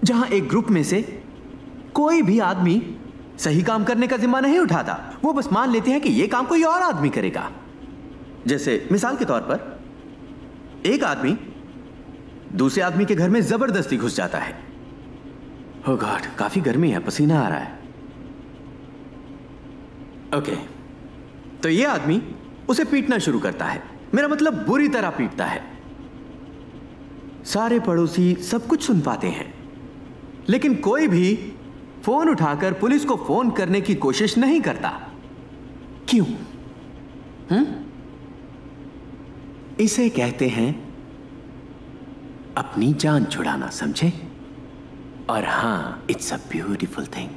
जहां एक ग्रुप में से कोई भी आदमी सही काम करने का जिम्मा नहीं उठाता। वो बस मान लेते हैं कि यह काम कोई और आदमी करेगा। जैसे मिसाल के तौर पर एक आदमी दूसरे आदमी के घर में जबरदस्ती घुस जाता है। ओह गॉड, काफी गर्मी है, पसीना आ रहा है। ओके, तो यह आदमी उसे पीटना शुरू करता है। मेरा मतलब बुरी तरह पीटता है। सारे पड़ोसी सब कुछ सुन पाते हैं, लेकिन कोई भी फोन उठाकर पुलिस को फोन करने की कोशिश नहीं करता। क्यों? इसे कहते हैं अपनी जान छुड़ाना, समझे? और हां, it's a beautiful thing.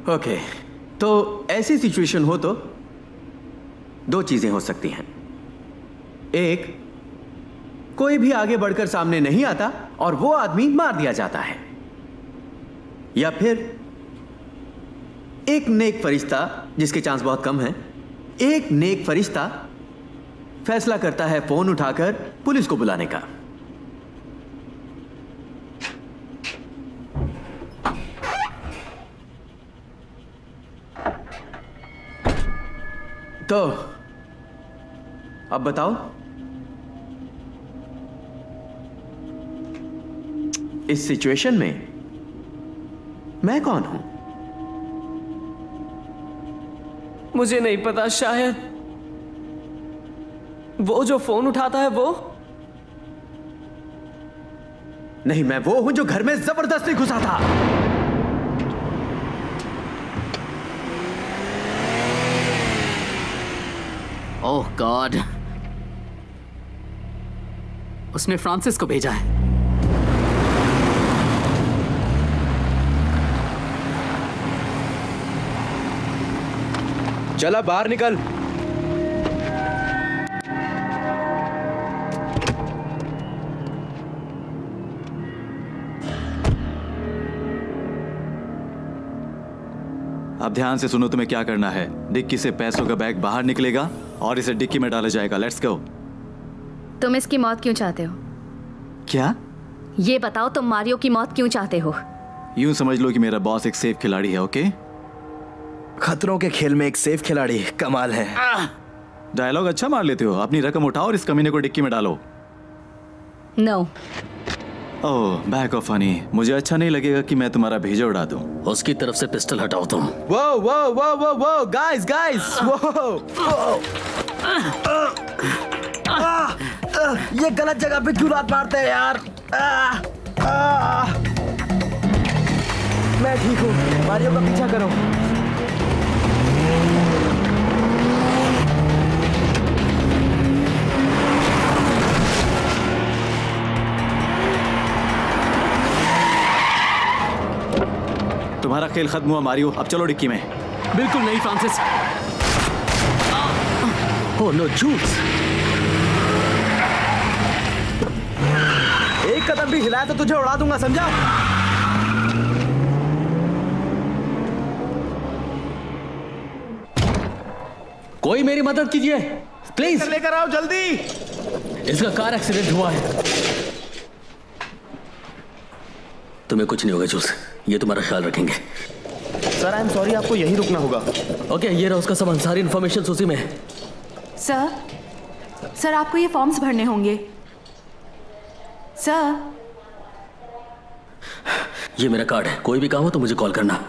Okay, तो ऐसी सिचुएशन हो तो दो चीजें हो सकती हैं। एक, कोई भी आगे बढ़कर सामने नहीं आता और वो आदमी मार दिया जाता है, या फिर एक नेक फरिश्ता, जिसके चांस बहुत कम है, एक नेक फरिश्ता फैसला करता है फोन उठाकर पुलिस को बुलाने का। तो अब बताओ, इस सिचुएशन में मैं कौन हूं? मुझे नहीं पता, शायद वो जो फोन उठाता है वो? नहीं, मैं वो हूं जो घर में जबरदस्ती घुसा था। ओह गॉड, उसने फ्रांसिस को भेजा है। चला बाहर निकल। अब ध्यान से सुनो, तुम्हें क्या करना है। डिक्की से पैसों का बैग बाहर निकलेगा और इसे डिक्की में डाला जाएगा। Let's go. तुम इसकी मौत क्यों चाहते हो? क्या? ये बताओ, तुम मारियो की मौत क्यों चाहते हो? यूं समझ लो कि मेरा बॉस एक सेफ खिलाड़ी है, ओके? खतरों के खेल में एक सेफ खिलाड़ी, कमाल है। डायलॉग अच्छा मार लेते हो। अपनी रकम उठाओ और इस कमीने को डिक्की में डालो। No. Oh, back off funny. मुझे अच्छा नहीं लगेगा कि मैं तुम्हारा भेजा उड़ा दूं। उसकी तरफ से पिस्टल हटाओ तुम। वो वो वो वो वो गाइस गाइस, वो ये गलत जगह पे क्यों लात मारते हैं यार? मैं ठीक हूँ, मारियो का पीछा करो। तुम्हारा खेल खत्म हुआ मारियो, अब चलो डिक्की में। बिल्कुल नहीं फ्रांसिस। ओह नो, झूठ। एक कदम भी हिलाया तो तुझे उड़ा दूंगा, समझा? कोई मेरी मदद कीजिए प्लीज। लेकर आओ जल्दी। इसका कार एक्सीडेंट हुआ है। तुम्हें कुछ नहीं होगा जूस, ये तुम्हारा ख्याल रखेंगे। सर आई एम सॉरी, आपको यहीं रुकना होगा। ओके, ये रहा उसका सामान, सारी इन्फॉर्मेशन उसी में है। सर आपको ये फॉर्म्स भरने होंगे। सर, ये मेरा कार्ड है, कोई भी काम हो तो मुझे कॉल करना।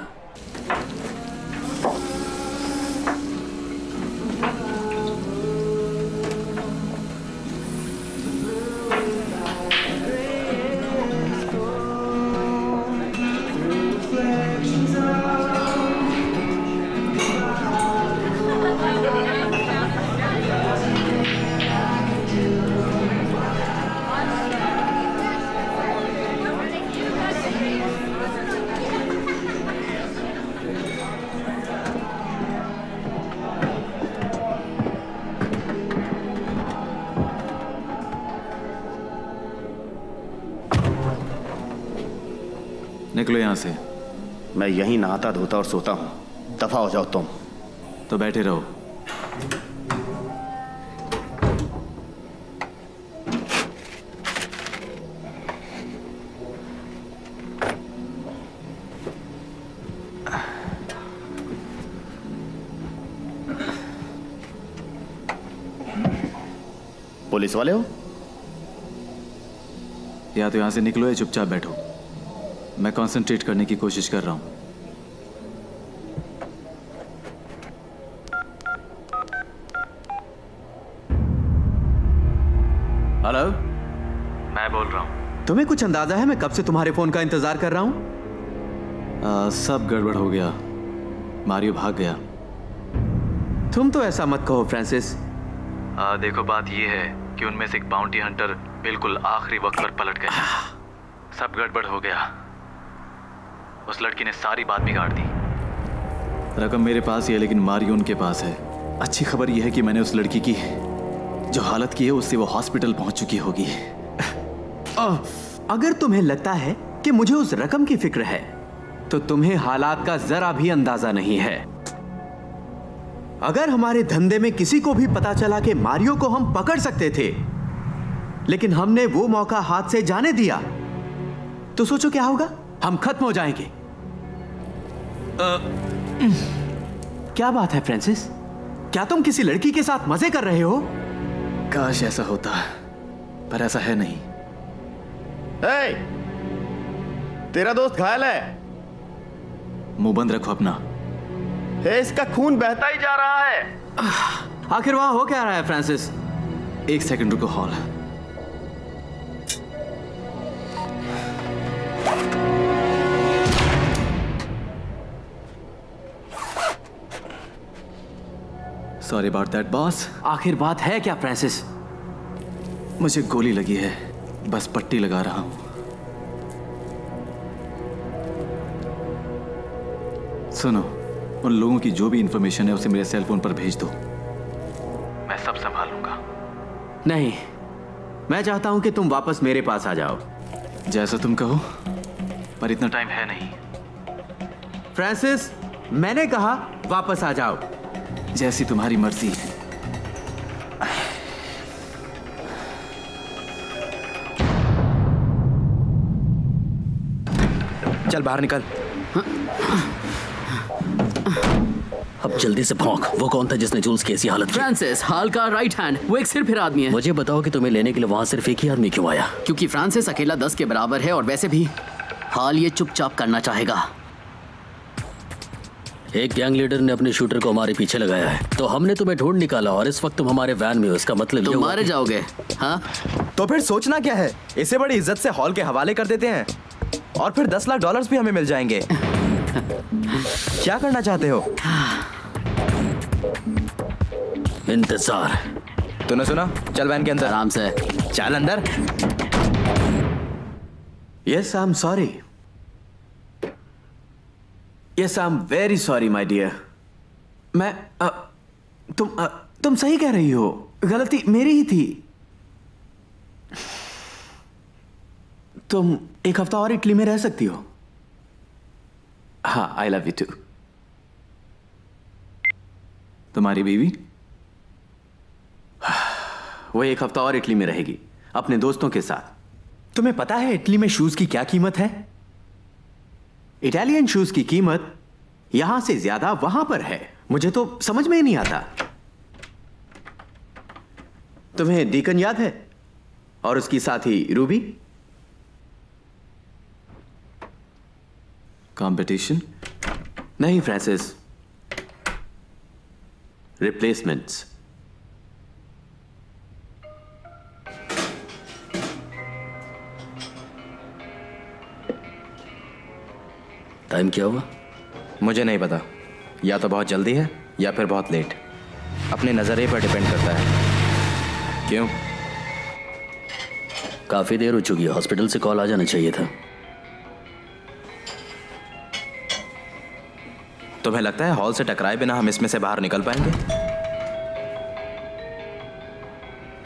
निकलो यहाँ से। मैं यहीं नहाता धोता और सोता हूँ, दफा हो जाओ तुम। तो बैठे रहो। पुलिस वाले हो? या तो यहाँ से निकलो या चुपचाप बैठो। मैं कंसंट्रेट करने की कोशिश कर रहा हूं। हेलो, मैं बोल रहा हूं। तुम्हें कुछ अंदाजा है मैं कब से तुम्हारे फोन का इंतजार कर रहा हूं? सब गड़बड़ हो गया, मारियो भाग गया। तुम तो ऐसा मत कहो फ्रांसिस। देखो बात यह है कि उनमें से एक बाउंटी हंटर बिल्कुल आखिरी वक्त पर पलट गया। सब गड़बड़ हो गया, उस लड़की ने सारी बात बिगाड़ दी। रकम मेरे पास ही है लेकिन मारियो उनके पास है। अच्छी खबर यह है कि मैंने उस लड़की की जो हालत की है उससे वो हॉस्पिटल पहुंच चुकी होगी। अगर तुम्हें लगता है कि मुझे उस रकम की फिक्र है तो तुम्हें हालात का जरा भी अंदाजा नहीं है। अगर हमारे धंधे में किसी को भी पता चला कि मारियो को हम पकड़ सकते थे लेकिन हमने वो मौका हाथ से जाने दिया तो सोचो क्या होगा? हम खत्म हो जाएंगे। क्या बात है फ्रांसिस? क्या तुम किसी लड़की के साथ मजे कर रहे हो? काश ऐसा होता, पर ऐसा है नहीं। hey, तेरा दोस्त घायल है। मुंह बंद रखो अपना। इसका खून बहता ही जा रहा है। आखिर वहां हो क्या रहा है फ्रांसिस? एक सेकंड रुको। Hall sorry about that boss. आखिर बात है क्या फ्रांसिस? मुझे गोली लगी है, बस पट्टी लगा रहा हूं। सुनो, उन लोगों की जो भी इंफॉर्मेशन है उसे मेरे सेल फोन पर भेज दो, मैं सब संभालूंगा। नहीं, मैं चाहता हूं कि तुम वापस मेरे पास आ जाओ। जैसा तुम कहो, पर इतना टाइम है नहीं। फ्रांसिस, मैंने कहा वापस आ जाओ। जैसी तुम्हारी मर्जी। चल बाहर निकल। अब जल्दी से भौंक। वो कौन था जिसने जूल्स की ऐसी हालत की? फ्रांसिस, हाल का राइट हैंड, वो एक सिर फिर आदमी है। मुझे बताओ कि तुम्हें लेने के लिए वहां सिर्फ एक ही आदमी क्यों आया? क्योंकि फ्रांसिस अकेला 10 के बराबर है और वैसे भी हाल ये चुपचाप करना चाहेगा। एक गैंग लीडर ने अपने शूटर को हमारे पीछे लगाया है, तो हमने तुम्हें ढूंढ निकाला और इस वक्त तुम हमारे वैन में हो। इसका मतलब तुम मारे जाओगे। हाँ, तो फिर सोचना क्या है? इसे बड़ी इज्जत से हॉल के हवाले कर देते हैं और फिर $10 लाख भी हमें मिल जाएंगे। क्या करना चाहते हो? इंतजार। तूने सुना? चल वैन के अंदर। आराम से चल अंदर। Yes, I am sorry. Yes, I am very sorry my dear. मैं तुम सही कह रही हो, गलती मेरी ही थी। तुम एक हफ्ता और इटली में रह सकती हो। हाँ, आई लव यू टू। तुम्हारी बीवी? वो एक हफ्ता और इटली में रहेगी अपने दोस्तों के साथ। तुम्हें पता है इटली में शूज की क्या कीमत है? इटालियन शूज की कीमत यहां से ज्यादा वहां पर है। मुझे तो समझ में ही नहीं आता। तुम्हें डीकन याद है और उसकी साथी रूबी? कंपटीशन नहीं फ्रांसिस, रिप्लेसमेंट्स। टाइम क्या हुआ? मुझे नहीं पता, या तो बहुत जल्दी है या फिर बहुत लेट। अपने नज़रिए पर डिपेंड करता है। क्यों? काफी देर हो चुकी है, हॉस्पिटल से कॉल आ जाना चाहिए था। तुम्हें लगता है हॉल से टकराए बिना हम इसमें से बाहर निकल पाएंगे?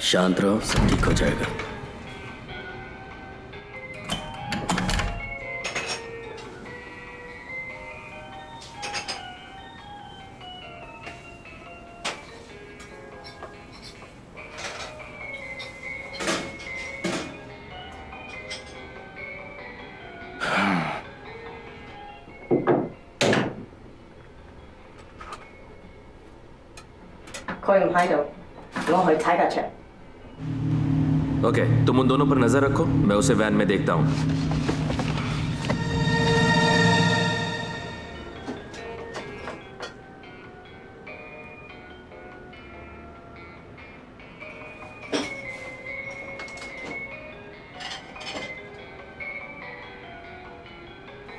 शांत रहो, सब ठीक हो जाएगा। ओके, तुम उन दोनों पर नजर रखो, मैं उसे वैन में देखता हूं।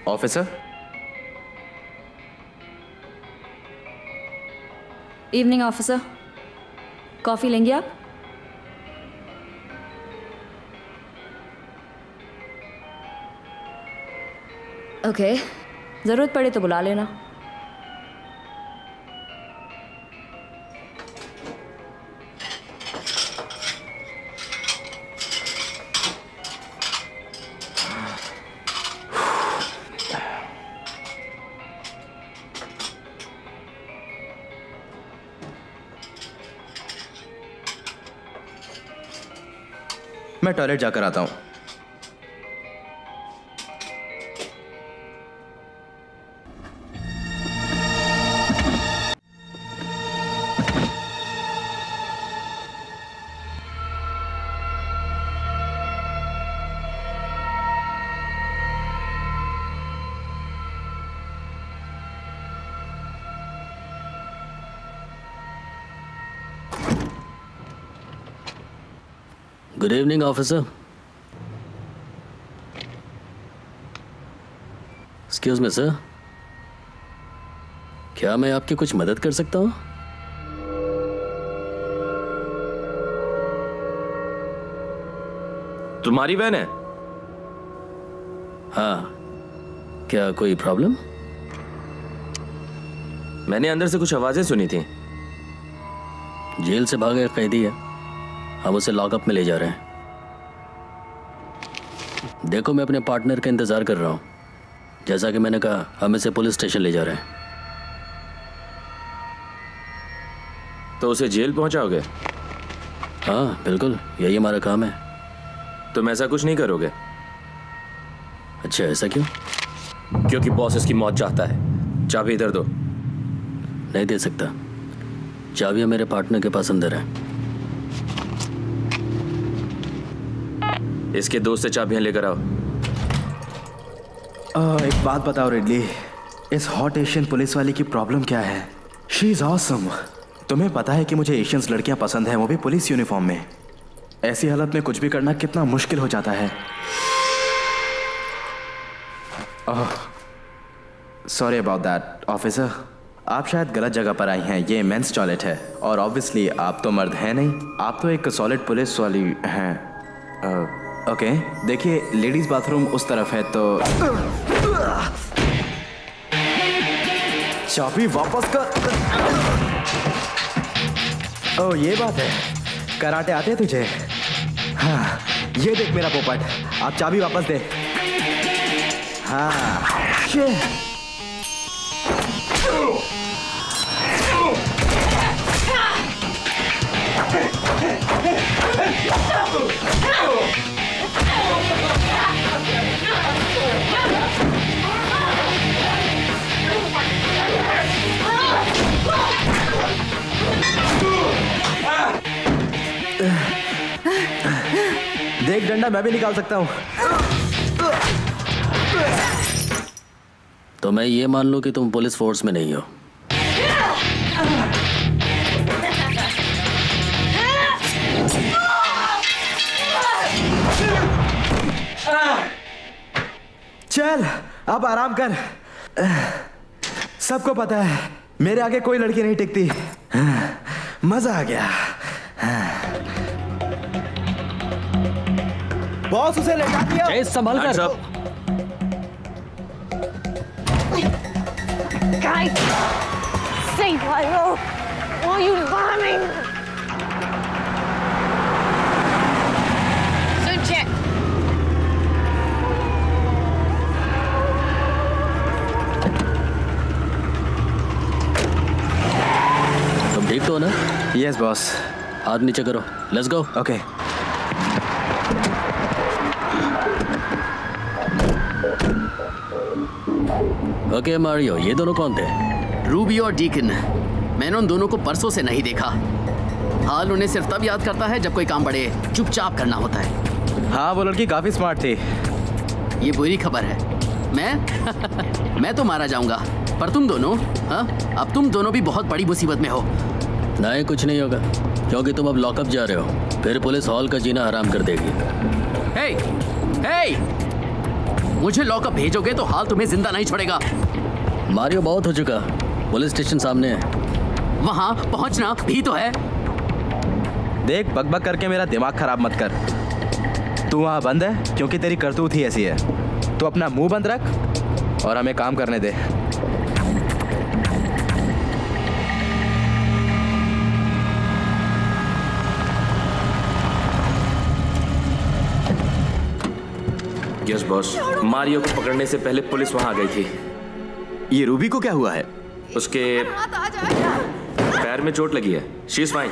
ऑफिसर, इवनिंग ऑफिसर, कॉफी लेंगे आप? ओके। जरूरत पड़े तो बुला लेना। मैं टॉयलेट जाकर आता हूं। Good evening officer. Excuse me sir, क्या मैं आपकी कुछ मदद कर सकता हूं? तुम्हारी वैन है? हाँ, क्या कोई प्रॉब्लम? मैंने अंदर से कुछ आवाजें सुनी थी। जेल से भागा एक कैदी है, हम उसे लॉकअप में ले जा रहे हैं। देखो, मैं अपने पार्टनर का इंतजार कर रहा हूं। जैसा कि मैंने कहा, हम इसे पुलिस स्टेशन ले जा रहे हैं। तो उसे जेल पहुंचाओगे? हाँ बिल्कुल, यही हमारा काम है। तुम ऐसा कुछ नहीं करोगे? अच्छा, ऐसा क्यों? क्योंकि बॉस इसकी मौत चाहता है। चाबी इधर दो। नहीं दे सकता, चाबी मेरे पार्टनर के पास अंदर है। इसके दोस्त से चाबियां लेकर आओ। एक बात बताओ रिडली, इस हॉट एशियन पुलिस वाली की प्रॉब्लम क्या है? She is awesome. तुम्हें पता है कि मुझे एशियंस लड़कियां पसंद है, वो भी पुलिस यूनिफॉर्म में। ऐसी हालत में कुछ भी करना कितना मुश्किल हो जाता है। Sorry about that officer. आप शायद गलत जगह पर आई हैं। ये मेंस टॉयलेट है और ऑब्वियसली आप तो मर्द हैं नहीं, आप तो एक सॉलिड पुलिस वाली हैं। ओके, देखिए लेडीज बाथरूम उस तरफ है, तो चाबी वापस कर। ओह ये बात है, कराटे आते हैं तुझे? हाँ, ये देख मेरा पोपट, आप चाबी वापस दे। हाँ शिट। एक डंडा मैं भी निकाल सकता हूँ। तो मैं ये मान लूं कि तुम पुलिस फोर्स में नहीं हो। चल अब आराम कर। सबको पता है मेरे आगे कोई लड़की नहीं टिकती। मजा आ गया। बॉस उसे लेटा दिया। जय संभाल कर। Guys, say hello. Why are you bombing? So check. तुम ठीक तो हो ना? Yes boss. हाथ नीचे करो। Let's go. Okay. Okay Mario, ये दोनों कौन थे? रूबी और डीकन। मैंने उन दोनों को परसों से नहीं देखा। हाल उन्हें सिर्फ तब याद करता है जब कोई काम पड़े। चुपचाप करना होता है। हाँ, वो लड़की काफी स्मार्ट थी। ये बुरी खबर है। मैं तो मारा जाऊंगा, पर तुम दोनों, हाँ, अब तुम दोनों भी बहुत बड़ी मुसीबत में हो। नहीं, कुछ नहीं होगा, क्योंकि तुम अब लॉकअप जा रहे हो। फिर पुलिस हॉल का जीना हराम कर देगी। हे, हे! मुझे लॉकअप भेजोगे तो हाल तुम्हें जिंदा नहीं छोड़ेगा। मारियो, बहुत हो चुका। पुलिस स्टेशन सामने है। वहां पहुंचना भी तो है। देख, बकबक करके मेरा दिमाग खराब मत कर। तू वहां बंद है क्योंकि तेरी करतूत ही ऐसी है। तो अपना मुंह बंद रख और हमें काम करने दे। Yes boss. मारियो को पकड़ने से पहले पुलिस वहां आ गई थी। ये रूबी को क्या हुआ है? उसके पैर में चोट लगी है। She is fine.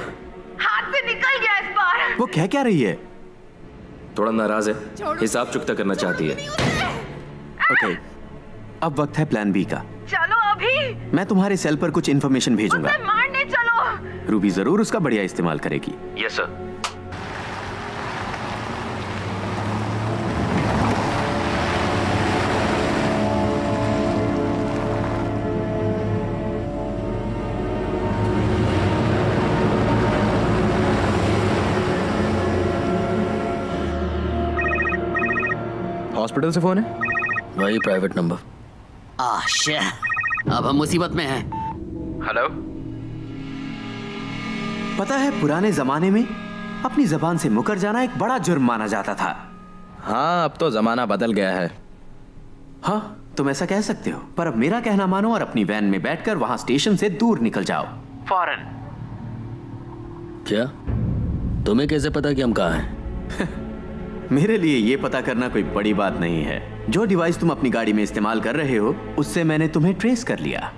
हाथ से निकल गया इस बार। वो क्या रही है? थोड़ा नाराज है, हिसाब चुकता करना चाहती है। ओके, अब वक्त है प्लान बी का। चलो अभी। मैं तुम्हारे सेल पर कुछ इन्फॉर्मेशन भेजूंगा। उसे मारने चलो। रूबी जरूर उसका बढ़िया इस्तेमाल करेगी। Yes sir. हॉस्पिटल से फोन है? वही प्राइवेट नंबर। अब हम मुसीबत में हैं। हेलो। पता है, पुराने जमाने में अपनी जबान से मुकर जाना एक बड़ा जुर्म माना जाता था। हाँ, अब तो जमाना बदल गया है। हाँ, तुम ऐसा कह सकते हो, पर अब मेरा कहना मानो और अपनी वैन में बैठकर वहां स्टेशन से दूर निकल जाओ। फौरन। क्या? तुम्हें कैसे पता कि हम कहाँ हैं? मेरे लिए ये पता करना कोई बड़ी बात नहीं है। जो डिवाइस तुम अपनी गाड़ी में इस्तेमाल कर रहे हो, उससे मैंने तुम्हें ट्रेस कर लिया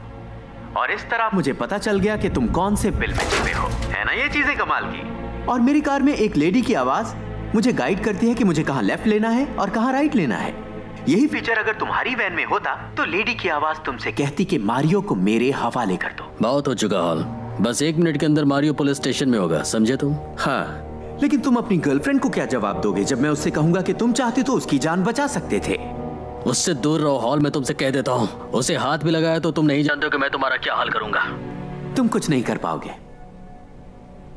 और इस तरह मुझे पता चल गया कि तुम कौन से बिल में छुपे हो। है ना ये चीजें कमाल की? और मेरी कार में एक लेडी की आवाज मुझे गाइड करती है कि मुझे कहां लेफ्ट लेना है और कहां राइट लेना है। यही फीचर अगर तुम्हारी वैन में होता तो लेडी की आवाज तुमसे कहती कि मारियो को मेरे हवाले कर दो। बहुत हो चुका हॉल। बस 1 मिनट के अंदर मारियो पुलिस स्टेशन में होगा, समझे तुम? हाँ, लेकिन तुम अपनी गर्लफ्रेंड को क्या जवाब दोगे जब मैं उससे कहूंगा कि तुम चाहते तो उसकी जान बचा सकते थे? उससे दूर रहो हॉल, मैं तुमसे कह देता हूँ। उसे हाथ भी लगाया तो तुम नहीं जानते हो कि मैं तुम्हारा क्या हाल करूंगा। तुम कुछ नहीं कर पाओगे।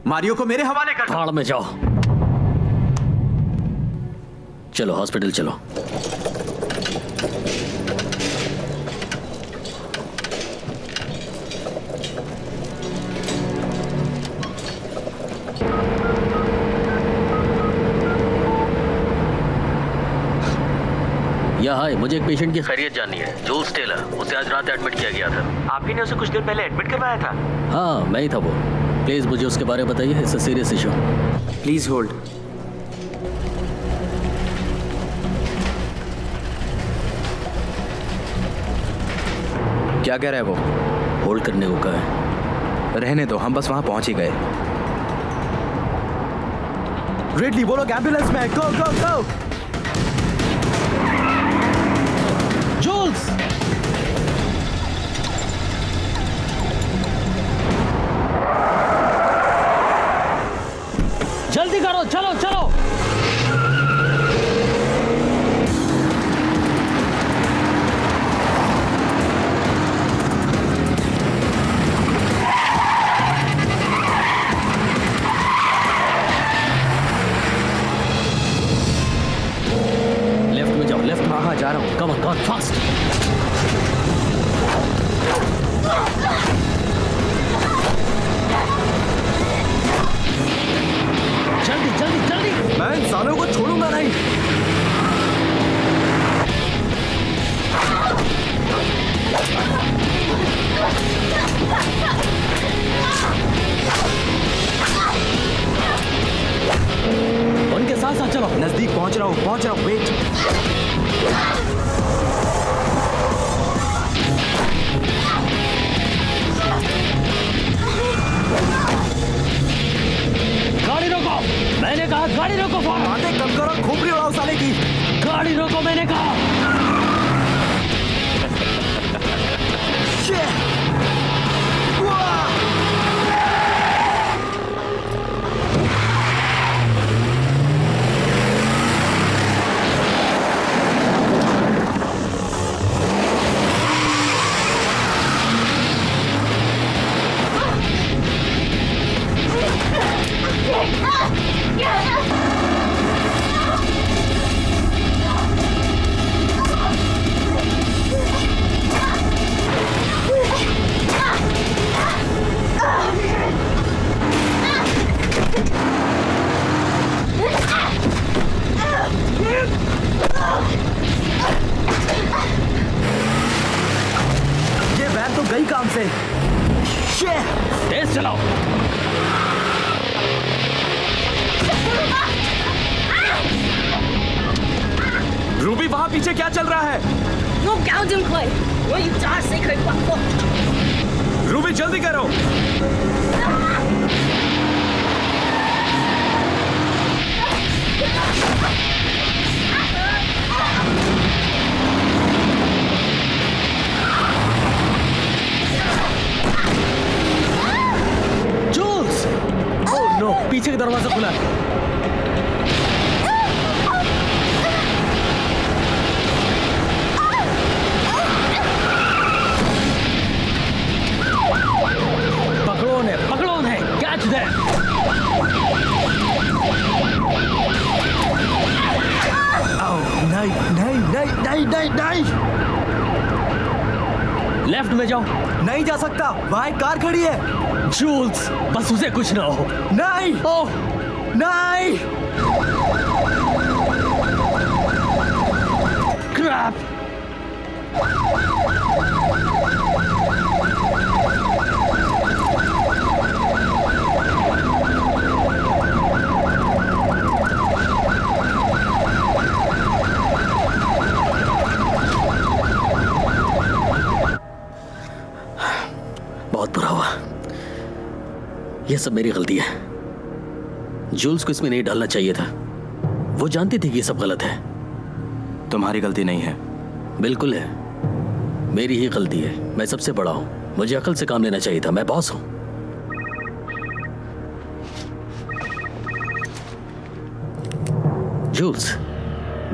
मारियो को मेरे हवाले कर दो। भाड़ में जाओ। चलो हॉस्पिटल चलो। हाय, मुझे एक पेशेंट की खैरियत जाननी है। जूल्स टेलर, उसे आज रात एडमिट किया गया था। आप ही ने उसे कुछ देर पहले एडमिट करवाया था? हाँ, मैं ही था वो। प्लीज मुझे उसके बारे में बताइए। It's a serious issue. Please hold. क्या कह रहा है वो? होल्ड करने को कहा है। रहने दो, हम बस वहां पहुंच ही गए। रेडली, वो लोग एम्बुलेंस में। गो गो गो। जूल्स, जल्दी करो, चलो चलो। हाँ जा रहा हूँ। Come on fast. जल्दी जल्दी जल्दी। मैं इन सालों को छोड़ूंगा नहीं। उनके साथ साथ चलो। नजदीक पहुंच रहा हूँ वेट। गाड़ी रोको, मैंने कहा गाड़ी रोको। बातें कम करो, खोपड़ी उड़ाओ साले की। गाड़ी रोको मैंने कहा। ये वैन तो गई काम से। तेज चलाओ। रूबी वहां पीछे क्या चल रहा है? रूबी जल्दी करो। जूल्स! ओह नो, पीछे का दरवाजा खुला है। पकड़ो उन्हें, कैच देम। नहीं। लेफ्ट में जाओ। नहीं जा सकता, वहाँ एक कार खड़ी है। जूल्स, बस उसे कुछ ना हो। नहीं। ओह नहीं। क्रैप। बहुत बुरा हुआ। यह सब मेरी गलती है। जूल्स को इसमें नहीं डालना चाहिए था। वो जानती थी कि ये सब गलत है। तुम्हारी गलती नहीं है। बिल्कुल है, मेरी ही गलती है। मैं सबसे बड़ा हूं, मुझे अकल से काम लेना चाहिए था। मैं बॉस हूं। जूल्स,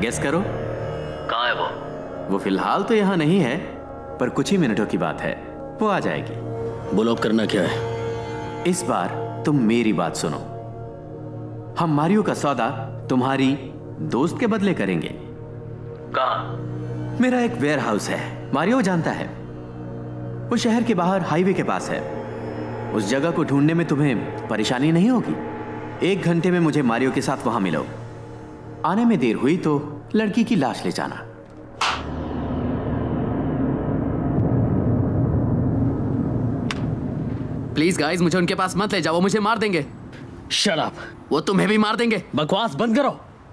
गेस करो। कहाँ है वो फिलहाल तो यहाँ नहीं है, पर कुछ ही मिनटों की बात है, वो आ जाएगी। बोलो अब करना क्या है? इस बार तुम मेरी बात सुनो। हम मारियो का सौदा तुम्हारी दोस्त के बदले करेंगे। कहाँ? मेरा एक वेयर हाउस है, मारियो जानता है। वो शहर के बाहर हाईवे के पास है। उस जगह को ढूंढने में तुम्हें परेशानी नहीं होगी। 1 घंटे में मुझे मारियो के साथ वहां मिलो। आने में देर हुई तो लड़की की लाश ले जाना। प्लीज गाइस, मुझे उनके पास मत ले जाओ, वो मुझे मार देंगे। Shut up. वो तुम्हें भी मार देंगे। बकवास बंद करो।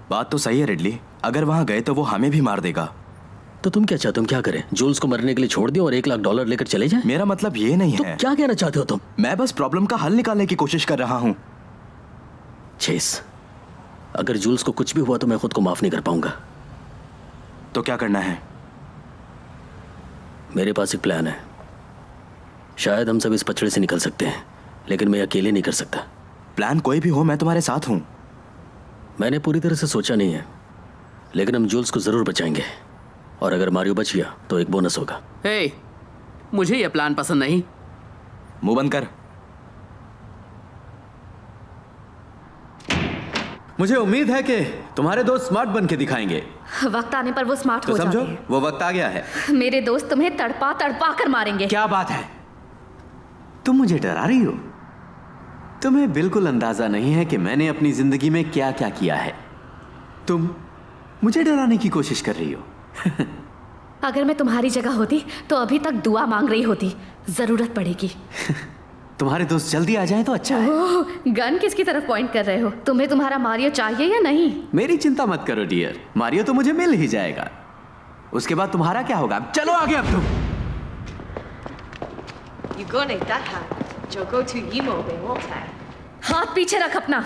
बात तो सही है रिडली, अगर वहां गए तो वो हमें भी मार देगा। तो तुम क्या चाहते हो? क्या करें? जूल्स को मरने के लिए छोड़ दियो और $1 लाख लेकर चले जाएं? मेरा मतलब ये नहीं है। क्या कहना चाहते हो तुम? मैं बस प्रॉब्लम का हल निकालने की कोशिश कर रहा हूं। चेस, अगर जूल्स को कुछ भी हुआ तो मैं खुद को माफ नहीं कर पाऊंगा। तो क्या करना है? मेरे पास एक प्लान है। शायद हम सब इस पचड़े से निकल सकते हैं, लेकिन मैं अकेले नहीं कर सकता। प्लान कोई भी हो, मैं तुम्हारे साथ हूं। मैंने पूरी तरह से सोचा नहीं है, लेकिन हम जूल्स को जरूर बचाएंगे। और अगर मारियो बच गया तो एक बोनस होगा। हे, मुझे यह प्लान पसंद नहीं। मुंह बंद कर। मुझे उम्मीद है कि तुम्हारे दोस्त स्मार्ट बन के दिखाएंगे। वक्त आने पर वो स्मार्ट तो हो जाते समझो हैं। वो वक्त आ गया है। मेरे दोस्त तुम्हें तड़पा तड़पा कर मारेंगे। क्या बात है, तुम मुझे डरा रही हो? तुम्हें बिल्कुल अंदाजा नहीं है कि मैंने अपनी जिंदगी में क्या क्या किया है। तुम मुझे डराने की कोशिश कर रही हो। अगर मैं तुम्हारी जगह होती तो अभी तक दुआ मांग रही होती। जरूरत पड़ेगी। तुम्हारे दोस्त जल्दी आ जाए तो अच्छा है। ओह, गन किसकी तरफ पॉइंट कर रहे हो? तुम्हें तुम्हारा मारियो चाहिए या नहीं? मेरी चिंता मत करो डियर, मारियो तो मुझे मिल ही जाएगा। उसके बाद तुम्हारा क्या होगा? चलो आगे अब तुम। हाथ पीछे रख अपना।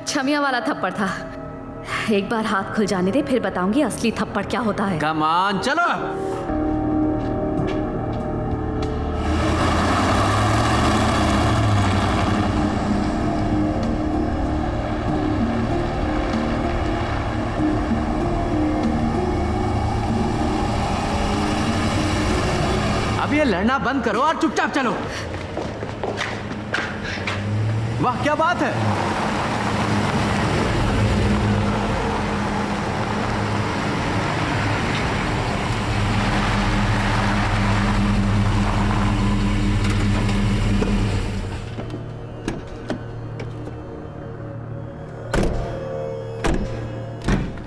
छमिया वाला थप्पड़ था। एक बार हाथ खुल जाने दे, फिर बताऊंगी असली थप्पड़ क्या होता है। कम ऑन, चलो। अब ये लड़ना बंद करो और चुपचाप चलो। वाह क्या बात है।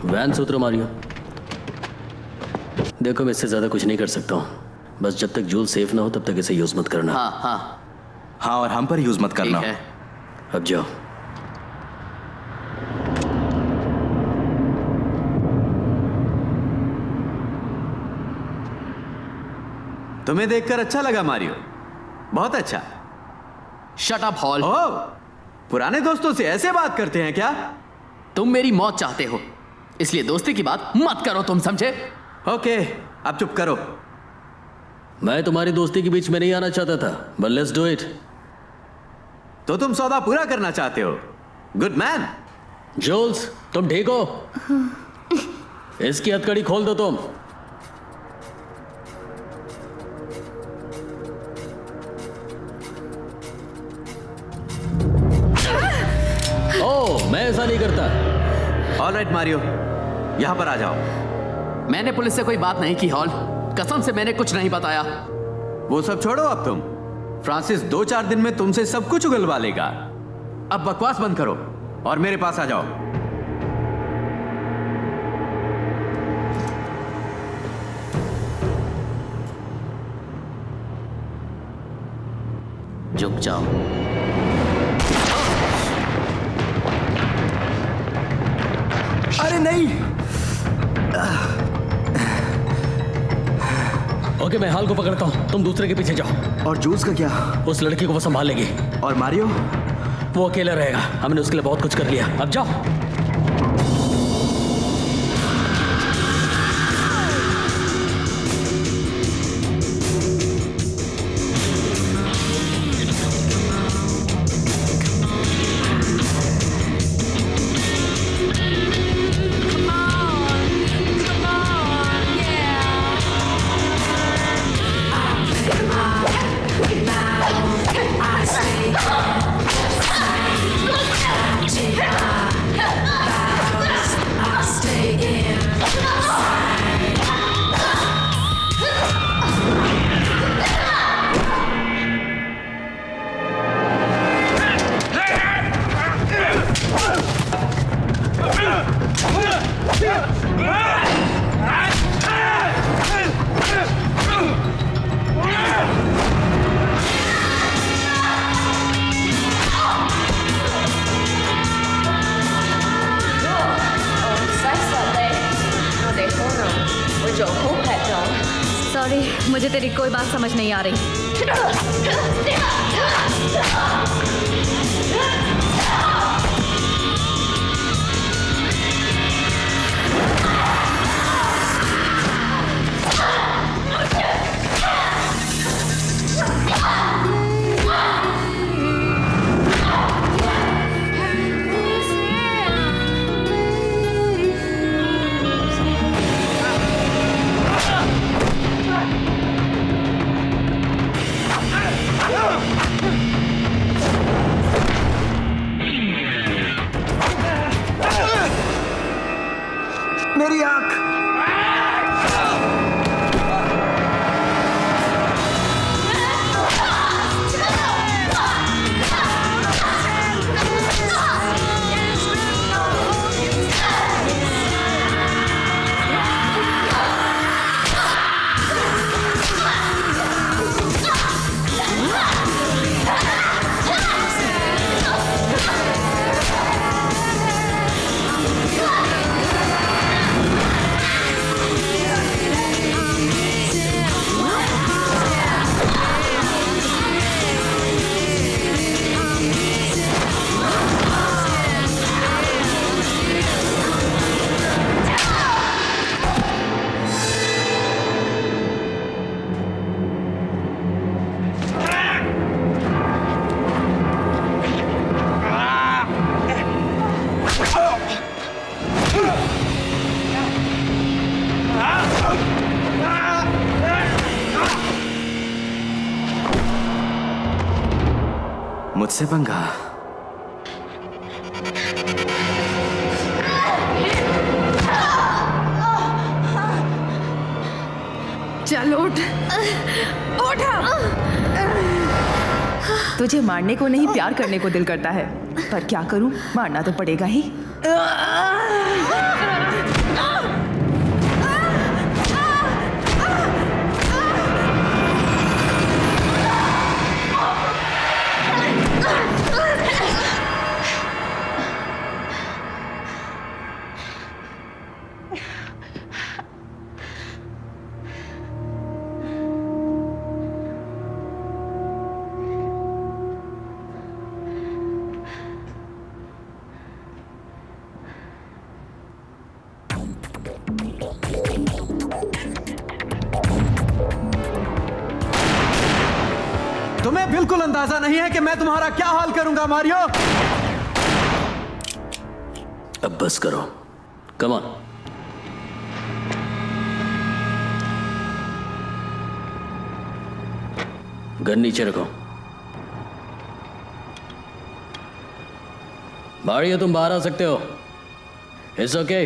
वैन सूत्र मारियो। देखो मैं इससे ज्यादा कुछ नहीं कर सकता हूँ। बस जब तक जूल सेफ ना हो तब तक इसे यूज मत करना। हाँ हाँ हाँ, और हम पर यूज मत करना। ठीक है। अब जाओ। तुम्हें देखकर अच्छा लगा मारियो, बहुत अच्छा। Shut up hall. ओह, पुराने दोस्तों से ऐसे बात करते हैं क्या? तुम मेरी मौत चाहते हो, इसलिए दोस्ती की बात मत करो, तुम समझे? ओके, अब चुप करो। मैं तुम्हारी दोस्ती के बीच में नहीं आना चाहता था, बट लेट्स डू इट। तो तुम सौदा पूरा करना चाहते हो? Good man. जूल्स, तुम ठीक हो? इसकी हथकड़ी खोल दो तुम। ओह, मैं ऐसा नहीं करता। ऑलराइट मारियो, यहां पर आ जाओ। मैंने पुलिस से कोई बात नहीं की हॉल, कसम से मैंने कुछ नहीं बताया। वो सब छोड़ो अब तुम। फ्रांसिस 2-4 दिन में तुमसे सब कुछ उगलवा लेगा। अब बकवास बंद करो और मेरे पास आ जाओ। झुक जाओ। अरे नहीं। ओके, मैं हाल को पकड़ता हूँ, तुम दूसरे के पीछे जाओ। और जूस का क्या? उस लड़की को वो संभाल लेगी। और मारियो? वो अकेला रहेगा। हमने उसके लिए बहुत कुछ कर लिया, अब जाओ। सॉरी, मुझे तेरी कोई बात समझ नहीं आ रही। मेरी आंख। मुझसे पंगा। चल उठ, उठ। तुझे मारने को नहीं प्यार करने को दिल करता है, पर क्या करूं, मारना तो पड़ेगा ही। तुम्हें बिल्कुल अंदाजा नहीं है कि मैं तुम्हारा क्या हाल करूंगा मारियो। अब बस करो, कम ऑन। गन नीचे रखो। मारियो तुम बाहर आ सकते हो। It's okay.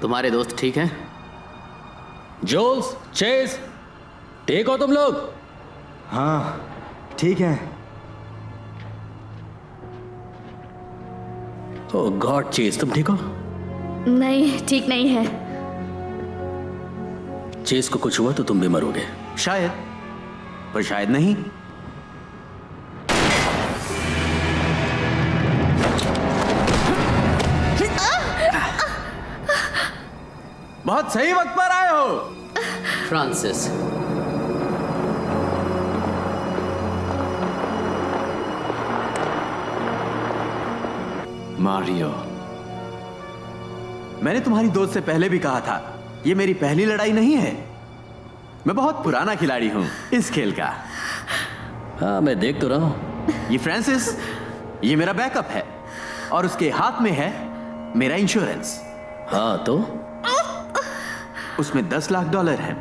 तुम्हारे दोस्त ठीक हैं? जोल्स, चेस, ठीक हो तुम लोग? हाँ ठीक है। ओह गॉड चेस, तुम ठीक हो? नहीं, ठीक नहीं है। चेस को कुछ हुआ तो तुम भी मरोगे। शायद, पर शायद नहीं। बहुत सही वक्त पर आए हो फ्रांसिस। मारियो, मैंने तुम्हारी दोस्त से पहले भी कहा था, ये मेरी पहली लड़ाई नहीं है। मैं बहुत पुराना खिलाड़ी हूं इस खेल का। हाँ मैं देख तो रहा हूं। ये फ्रांसिस, ये मेरा बैकअप है और उसके हाथ में है मेरा इंश्योरेंस। हाँ तो उसमें $10 लाख हैं।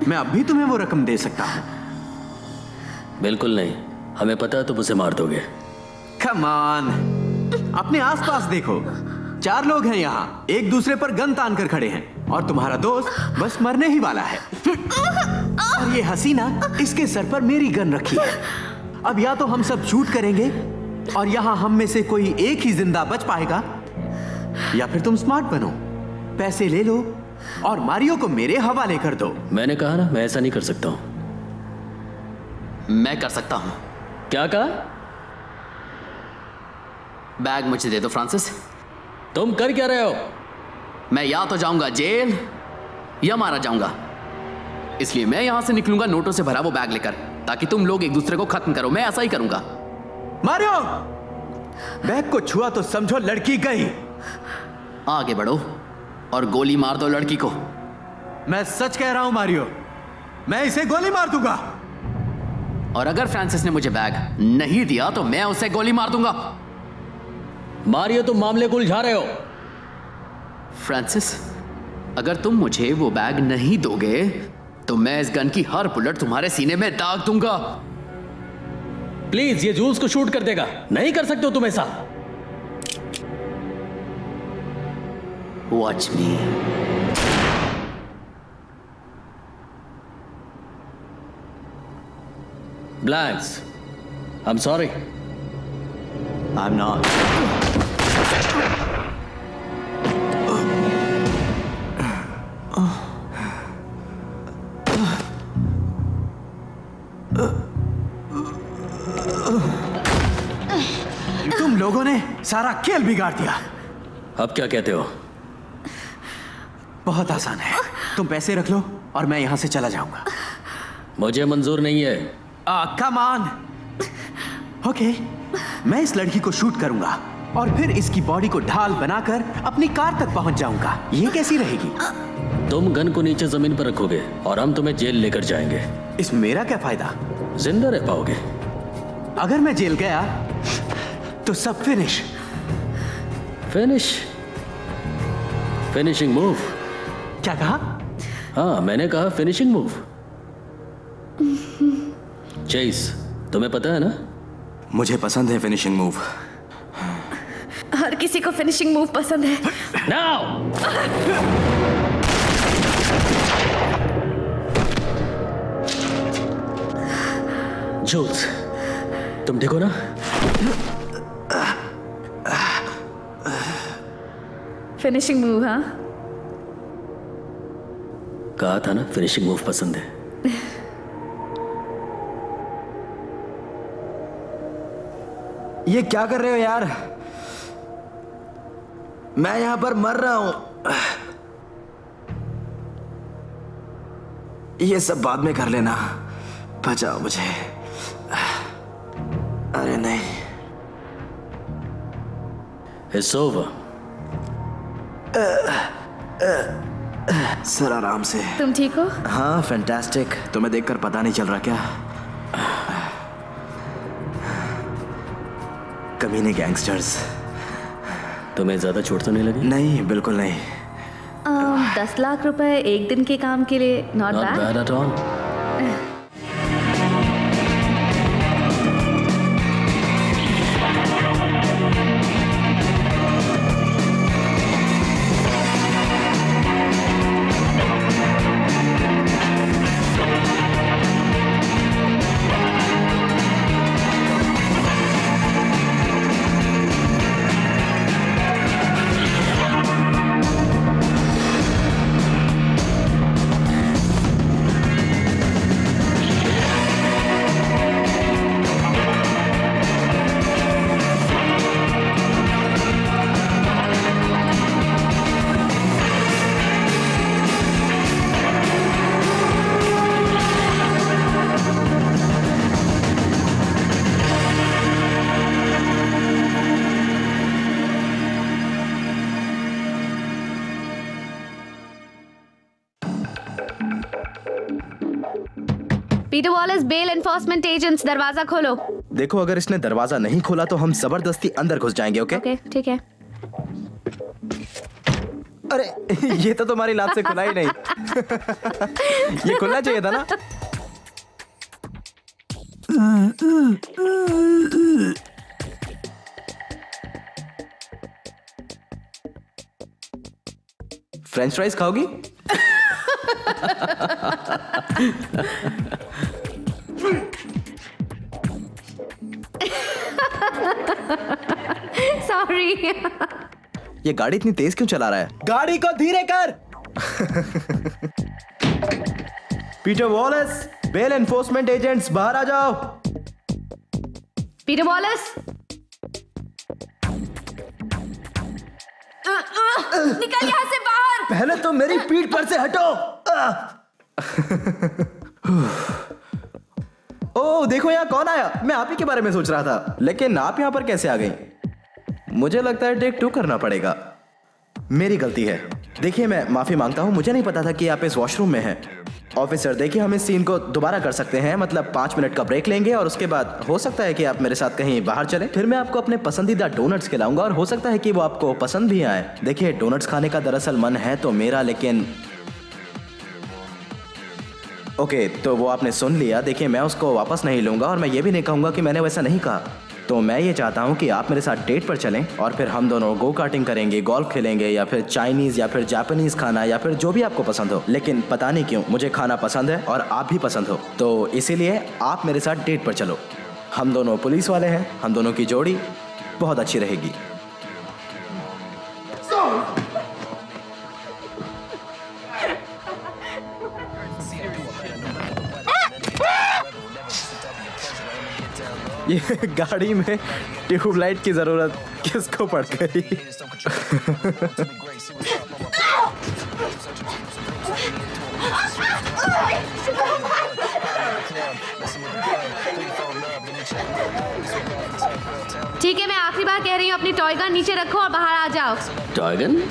मैं अब भी तुम्हें वो रकम दे सकता हूं। बिल्कुल नहीं, हमें पता है तुम उसे मार दोगे। कम ऑन, अपने आसपास देखो, 4 लोग हैं यहाँ, एक दूसरे पर गन तान कर खड़े हैं और तुम्हारा दोस्त बस मरने ही वाला है। और ये हसीना इसके सर पर मेरी गन रखी है। अब या तो हम सब शूट करेंगे और यहाँ हम में से कोई एक ही जिंदा बच पाएगा, या फिर तुम स्मार्ट बनो, पैसे ले लो और मारियो को मेरे हवाले कर दो। मैंने कहा ना, मैं ऐसा नहीं कर सकता हूं। मैं कर सकता हूं। क्या कहा? बैग मुझे दे दो फ्रांसिस। तुम कर क्या रहे हो? मैं या तो जाऊंगा जेल या मारा जाऊंगा, इसलिए मैं यहां से निकलूंगा नोटों से भरा वो बैग लेकर, ताकि तुम लोग एक दूसरे को खत्म करो। मैं ऐसा ही करूंगा। मारियो, बैग को छुआ तो समझो लड़की गई। आगे बढ़ो और गोली मार दो लड़की को। मैं सच कह रहा हूं मारियो, मैं इसे गोली मार दूंगा। और अगर फ्रांसिस ने मुझे बैग नहीं दिया तो मैं उसे गोली मार दूंगा। मारियो तुम मामले को उलझा रहे हो। फ्रांसिस, अगर तुम मुझे वो बैग नहीं दोगे तो मैं इस गन की हर बुलेट तुम्हारे सीने में दाग दूंगा। प्लीज, ये जूल्स को शूट कर देगा। नहीं कर सकते हो तुम ऐसा। Watch me. Blanks. I'm sorry. I'm not. तुम लोगों ने सारा खेल बिगाड़ दिया। अब क्या कहते हो? बहुत आसान है, तुम पैसे रख लो और मैं यहां से चला जाऊंगा। मुझे मंजूर नहीं है। Come on. ओके, मैं इस लड़की को शूट करूंगा और फिर इसकी बॉडी को ढाल बनाकर अपनी कार तक पहुंच जाऊंगा। ये कैसी रहेगी? तुम गन को नीचे जमीन पर रखोगे और हम तुम्हें जेल लेकर जाएंगे। इसमें मेरा क्या फायदा? जिंदा रह पाओगे। अगर मैं जेल गया तो सब फिनिश। Finishing move. क्या कहा? हाँ, मैंने कहा फिनिशिंग मूव। चेस, तुम्हें पता है ना? मुझे पसंद है फिनिशिंग मूव। हर किसी को फिनिशिंग मूव पसंद है। नाउ! जूल्स, तुम ठीक हो ना? फिनिशिंग मूव, हाँ? कहा था ना फिनिशिंग मूव पसंद है। ये क्या कर रहे हो यार? मैं यहां पर मर रहा हूं। ये सब बाद में कर लेना, बचाओ मुझे। अरे नहीं। It's over. सर आराम से। तुम ठीक हो? हाँ, फैंटास्टिक। तुम्हें देखकर पता नहीं चल रहा क्या? कमीने गैंगस्टर्स। तुम्हें ज्यादा चोट तो नहीं लगी? नहीं, बिल्कुल नहीं। 10 लाख रुपए एक दिन के काम के लिए not bad at all. Peter Wallace, bail enforcement agents, दरवाजा खोलो। देखो, अगर इसने दरवाजा नहीं खोला तो हम जबरदस्ती अंदर घुस जाएंगे। ओके? ओके, ठीक है। अरे ये तो तुम्हारी लात से खुला ही नहीं। ये खुलना चाहिए था ना। फ्रेंच फ्राइज खाओगी? सॉरी। ये गाड़ी इतनी तेज क्यों चला रहा है? गाड़ी को धीरे कर। Peter Wallace, bail enforcement agents, बाहर आ जाओ। पीटर वॉलेस, निकल यहाँ से बाहर। पहले तो मेरी पीठ पर से हटो। ओह, देखो यहाँ कौन आया। मैं आप ही के बारे में सोच रहा था, लेकिन आप यहाँ पर कैसे आ गई? मुझे लगता है टेक 2 करना पड़ेगा। मेरी गलती है। देखिए, मैं माफी मांगता हूँ। मुझे नहीं पता था कि आप इस वॉशरूम में हैं। ऑफिसर, देखिए, हम इस सीन को दोबारा कर सकते हैं। मतलब 5 मिनट का ब्रेक लेंगे और उसके बाद हो सकता है कि आप मेरे साथ कहीं बाहर चलें। फिर मैं आपको अपने पसंदीदा डोनट्स खिलाऊंगा और हो सकता है कि वो आपको पसंद भी आए। देखिए, डोनट्स खाने का दरअसल मन है तो मेरा, लेकिन ओके, तो वो आपने सुन लिया। देखिए, मैं उसको वापस नहीं लूंगा और मैं ये भी नहीं कहूंगा कि मैंने वैसा नहीं कहा। तो मैं ये चाहता हूँ कि आप मेरे साथ डेट पर चलें और फिर हम दोनों गो कार्टिंग करेंगे, गोल्फ खेलेंगे, या फिर चाइनीज या फिर जापानीज खाना, या फिर जो भी आपको पसंद हो। लेकिन पता नहीं क्यों मुझे खाना पसंद है और आप भी पसंद हो, तो इसीलिए आप मेरे साथ डेट पर चलो। हम दोनों पुलिस वाले हैं, हम दोनों की जोड़ी बहुत अच्छी रहेगी। ये गाड़ी में ट्यूबलाइट की जरूरत किसको पड़ गई? ठीक है, मैं आखिरी बार कह रही हूँ, अपनी टॉय गन नीचे रखो और बाहर आ जाओ। Toy gun?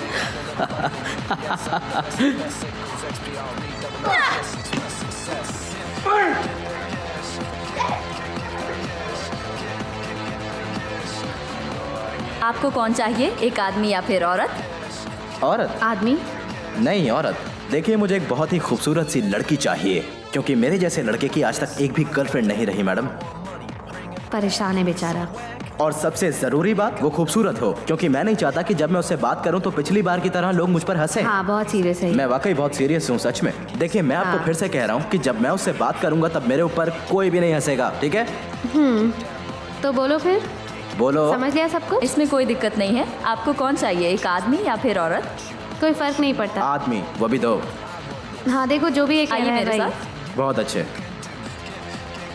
आपको कौन चाहिए, एक आदमी या फिर औरत? औरत? आदमी? नहीं, औरत। देखिए, मुझे एक बहुत ही खूबसूरत सी लड़की चाहिए, क्योंकि मेरे जैसे लड़के की आज तक एक भी गर्लफ्रेंड नहीं रही मैडम। परेशान है बेचारा। और सबसे जरूरी बात, वो खूबसूरत हो, क्योंकि मैं नहीं चाहता कि जब मैं उससे बात करूं तो पिछली बार की तरह लोग मुझ पर हंसे। हाँ, बहुत सीरियस है। मैं वाकई बहुत सीरियस हूँ, सच में। देखिए, मैं आपको फिर से कह रहा हूँ कि जब मैं उससे बात करूंगा तब मेरे ऊपर कोई भी नहीं हंसेगा, ठीक है? तो बोलो फिर। बोलो। समझ लिया सबको? इसमें कोई दिक्कत नहीं है। आपको कौन चाहिए, एक आदमी या फिर औरत? कोई फर्क नहीं पड़ता। आदमी, वो भी दो। हाँ, देखो जो भी एक आइए मेरे साथ। बहुत अच्छे।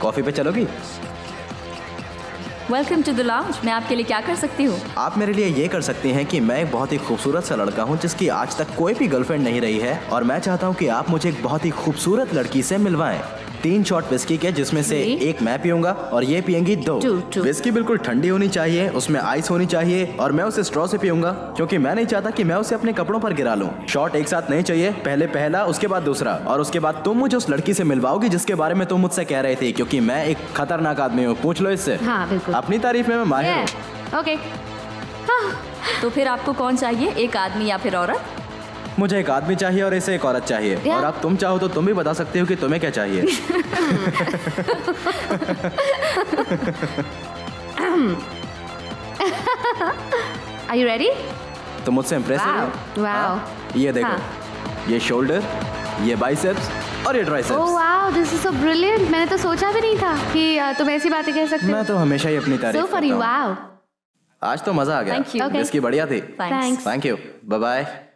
कॉफी पे चलोगी? Welcome to the lounge. मैं आपके लिए क्या कर सकती हूँ? आप मेरे लिए ये कर सकती हैं कि मैं एक बहुत ही खूबसूरत सा लड़का हूँ जिसकी आज तक कोई भी गर्लफ्रेंड नहीं रही है, और मैं चाहता हूँ कि आप मुझे एक बहुत ही खूबसूरत लड़की से मिलवाएं। 3 शॉट विस्की के, जिसमें से एक मैं पीऊंगा और ये पियेंगी 2। विस्की बिल्कुल ठंडी होनी चाहिए, उसमें आइस होनी चाहिए, और मैं उसे स्ट्रॉ से पीऊंगा, क्योंकि मैं नहीं चाहता कि मैं उसे अपने कपड़ों पर गिरा लूं। शॉट एक साथ नहीं चाहिए, पहले पहला, उसके बाद दूसरा, और उसके बाद तुम मुझे उस लड़की से मिलवाओगी जिसके बारे में तुम मुझसे कह रहे थे, क्योंकि मैं एक खतरनाक आदमी हूँ। पूछ लो इससे। हाँ, बिल्कुल। अपनी तारीफ में मैं माहिर हूँ। ओके। तो फिर आपको कौन चाहिए, एक आदमी या फिर औरत? मुझे एक आदमी चाहिए और इसे एक औरत चाहिए। और अब तुम चाहो तो तुम भी बता सकते हो कि तुम्हें क्या चाहिए। Are you ready? तुम मुझसे इम्प्रेस हो? वाओ। ये देखो, ये शोल्डर, ये बाइसेप्स और ये triceps. Oh wow, this is so brilliant. मैंने तो सोचा भी नहीं था कि तुम ऐसी बातें कह सकते हो। मैं तो हमेशा ही अपनी तारीफ So funny, wow। आज तो मजा आ गया। Thank you. Okay. इसकी बढ़िया थी। Thanks. Thank you. Bye bye.